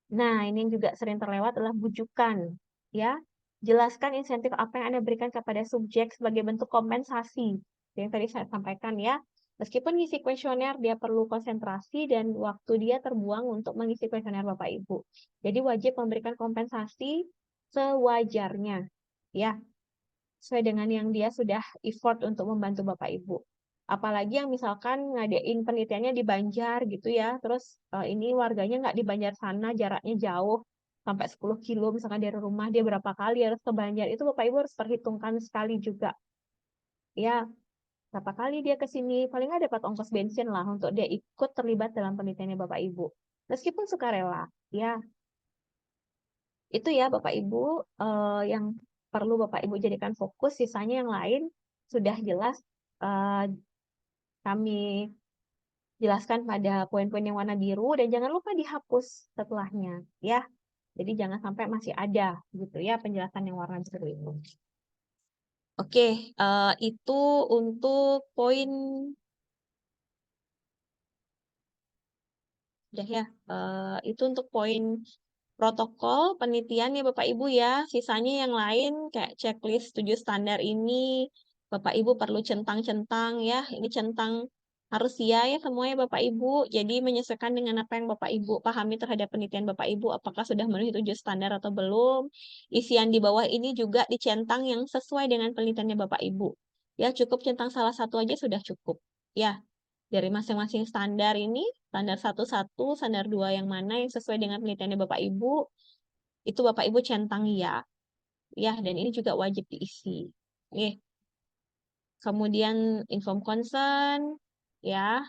Nah, ini yang juga sering terlewat adalah bujukan ya. Jelaskan insentif apa yang Anda berikan kepada subjek sebagai bentuk kompensasi. Yang tadi saya sampaikan ya. Meskipun ngisi kuesioner dia perlu konsentrasi dan waktu dia terbuang untuk mengisi kuesioner Bapak Ibu. Jadi wajib memberikan kompensasi sewajarnya ya. Sesuai dengan yang dia sudah effort untuk membantu Bapak Ibu. Apalagi yang misalkan ngadain penelitiannya di Banjar gitu ya, terus ini warganya nggak di Banjar sana, jaraknya jauh, sampai 10 kilo misalkan dari rumah, dia berapa kali harus ke Banjar, itu Bapak Ibu harus perhitungkan sekali juga. Ya, berapa kali dia ke sini, paling nggak dapat ongkos bensin lah untuk dia ikut terlibat dalam penelitiannya Bapak Ibu. Meskipun sukarela, ya. Itu ya Bapak Ibu yang perlu Bapak Ibu jadikan fokus, sisanya yang lain sudah jelas kami jelaskan pada poin-poin yang warna biru dan jangan lupa dihapus setelahnya ya. Jadi jangan sampai masih ada gitu ya penjelasan yang warna biru itu. Oke, itu untuk poin udah ya. Itu untuk poin protokol penelitian ya Bapak Ibu ya. Sisanya yang lain kayak checklist 7 standar ini Bapak Ibu perlu centang-centang ya. Ini centang harus ya semuanya Bapak Ibu. Jadi menyesuaikan dengan apa yang Bapak Ibu pahami terhadap penelitian Bapak Ibu. Apakah sudah memenuhi 7 standar atau belum. Isian di bawah ini juga dicentang yang sesuai dengan penelitiannya Bapak Ibu. Ya cukup centang salah satu aja sudah cukup. Ya. Dari masing-masing standar ini, standar 1 standar 2 yang mana yang sesuai dengan penelitiannya Bapak Ibu, itu Bapak Ibu centang ya. Ya, dan ini juga wajib diisi. Oke. kemudian inform concern, ya.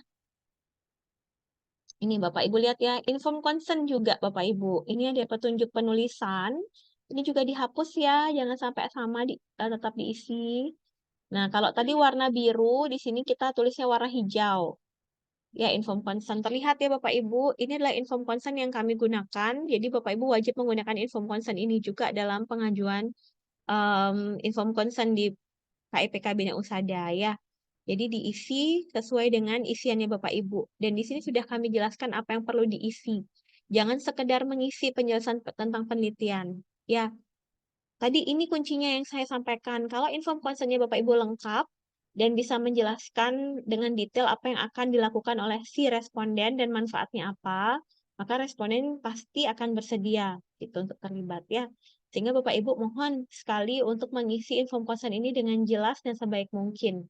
Ini Bapak Ibu lihat ya, inform concern juga Bapak Ibu. Ini ada petunjuk penulisan. Ini juga dihapus ya, jangan sampai sama tetap diisi. Nah, kalau tadi warna biru, di sini kita tulisnya warna hijau. Ya, inform concern. Terlihat ya Bapak Ibu, ini adalah inform concern yang kami gunakan. Jadi Bapak Ibu wajib menggunakan inform concern ini juga dalam pengajuan inform concern di KIPK Bina Usada ya. Jadi diisi sesuai dengan isiannya Bapak Ibu. Dan di sini sudah kami jelaskan apa yang perlu diisi. Jangan sekedar mengisi penjelasan tentang penelitian. Ya, tadi ini kuncinya yang saya sampaikan. Kalau inform concern-nya Bapak Ibu lengkap dan bisa menjelaskan dengan detail apa yang akan dilakukan oleh si responden dan manfaatnya apa, maka responden pasti akan bersedia gitu untuk terlibat ya. Sehingga Bapak Ibu mohon sekali untuk mengisi inform concern ini dengan jelas dan sebaik mungkin.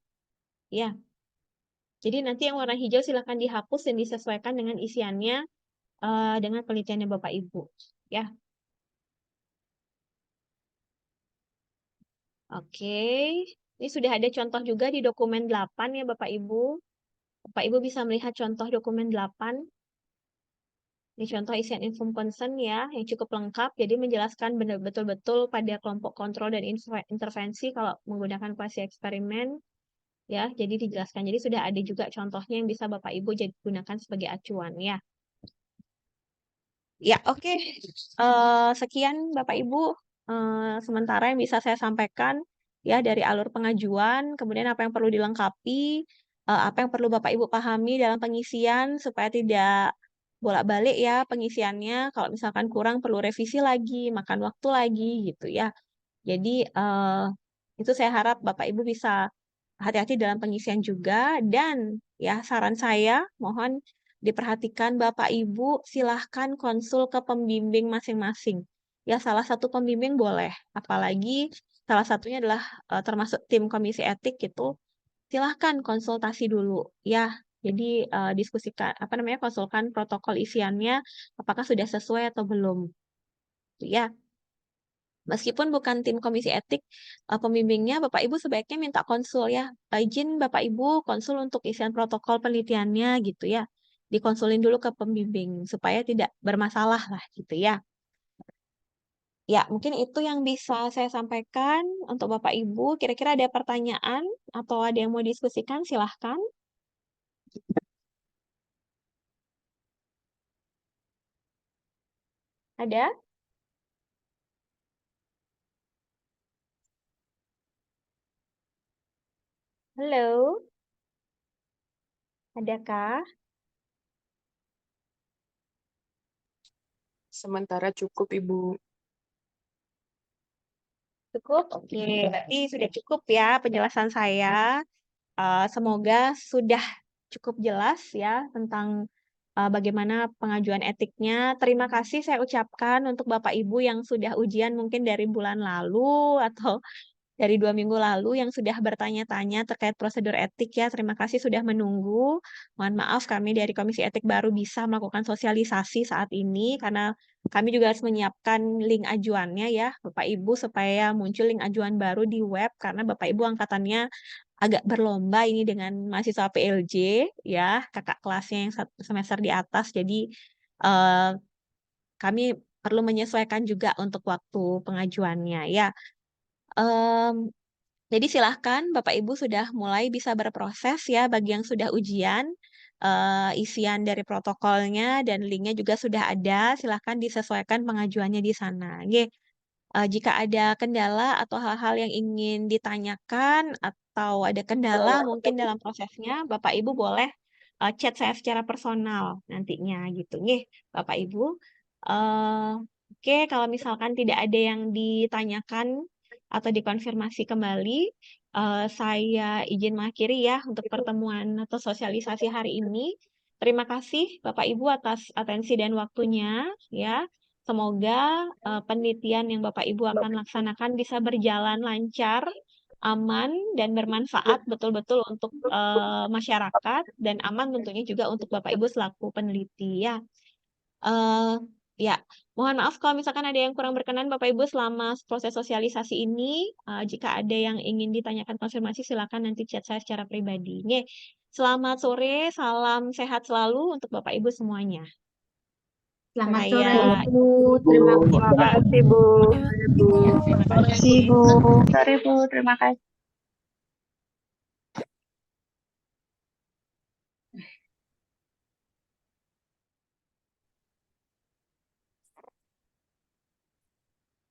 Ya. Jadi nanti yang warna hijau silahkan dihapus dan disesuaikan dengan isiannya dengan penelitiannya Bapak Ibu. Ya. Oke. Ini sudah ada contoh juga di dokumen 8 ya Bapak Ibu. Bapak Ibu bisa melihat contoh dokumen 8. Ini contoh isian inform concern ya, yang cukup lengkap. Jadi menjelaskan betul-betul pada kelompok kontrol dan intervensi kalau menggunakan kuasi eksperimen. Ya, jadi dijelaskan. Jadi sudah ada juga contohnya yang bisa Bapak Ibu gunakan sebagai acuan ya. Ya, oke. Sekian Bapak Ibu sementara yang bisa saya sampaikan ya dari alur pengajuan, kemudian apa yang perlu dilengkapi, apa yang perlu Bapak Ibu pahami dalam pengisian supaya tidak bolak-balik ya pengisiannya. Kalau misalkan kurang perlu revisi lagi, makan waktu lagi gitu ya. Jadi itu saya harap Bapak Ibu bisa hati-hati dalam pengisian juga, dan ya saran saya mohon diperhatikan Bapak Ibu silahkan konsul ke pembimbing masing-masing. Ya salah satu pembimbing boleh, apalagi salah satunya adalah termasuk tim komisi etik gitu. Silahkan konsultasi dulu ya. Jadi diskusikan konsulkan protokol isiannya apakah sudah sesuai atau belum. Ya. Meskipun bukan tim komisi etik, pembimbingnya Bapak Ibu sebaiknya minta konsul ya. Izin Bapak Ibu konsul untuk isian protokol penelitiannya gitu ya. Dikonsulin dulu ke pembimbing supaya tidak bermasalah lah gitu ya. Ya, mungkin itu yang bisa saya sampaikan untuk Bapak Ibu. Kira-kira ada pertanyaan atau ada yang mau diskusikan, silahkan. Ada? Halo? Adakah? Sementara cukup, Ibu. Cukup? Oke, berarti sudah cukup ya penjelasan saya. Semoga sudah cukup jelas ya tentang bagaimana pengajuan etiknya. Terima kasih saya ucapkan untuk Bapak Ibu yang sudah ujian mungkin dari bulan lalu atau dari 2 minggu lalu yang sudah bertanya-tanya terkait prosedur etik ya. Terima kasih sudah menunggu. Mohon maaf kami dari Komisi Etik baru bisa melakukan sosialisasi saat ini karena kami juga harus menyiapkan link ajuannya ya Bapak Ibu supaya muncul link ajuan baru di web karena Bapak Ibu angkatannya agak berlomba ini dengan mahasiswa PLJ ya, kakak kelasnya yang semester di atas. Jadi eh, kami perlu menyesuaikan juga untuk waktu pengajuannya ya. Jadi silahkan Bapak Ibu sudah mulai bisa berproses ya bagi yang sudah ujian. Isian dari protokolnya dan linknya juga sudah ada. Silahkan disesuaikan pengajuannya di sana. Oke. Jika ada kendala atau hal-hal yang ingin ditanyakan atau ada kendala mungkin dalam prosesnya, Bapak Ibu boleh chat saya secara personal nantinya gitu. Nggih, Bapak Ibu. Eh, Oke, kalau misalkan tidak ada yang ditanyakan atau dikonfirmasi kembali, saya izin mengakhiri ya untuk pertemuan atau sosialisasi hari ini. Terima kasih Bapak Ibu atas atensi dan waktunya ya. Semoga penelitian yang Bapak Ibu akan laksanakan bisa berjalan lancar, aman, dan bermanfaat betul-betul untuk masyarakat dan aman tentunya juga untuk Bapak Ibu selaku peneliti ya. Eh, Ya, mohon maaf kalau misalkan ada yang kurang berkenan Bapak Ibu selama proses sosialisasi ini. Jika ada yang ingin ditanyakan konfirmasi, silakan nanti chat saya secara pribadi. Nge. Selamat sore, salam sehat selalu untuk Bapak Ibu semuanya. Selamat sore Saya Bu, terima Bu. kasih. Terima kasih Bu. Bu. Ya, terima kasih. Bu. Sorry Bu, terima kasih.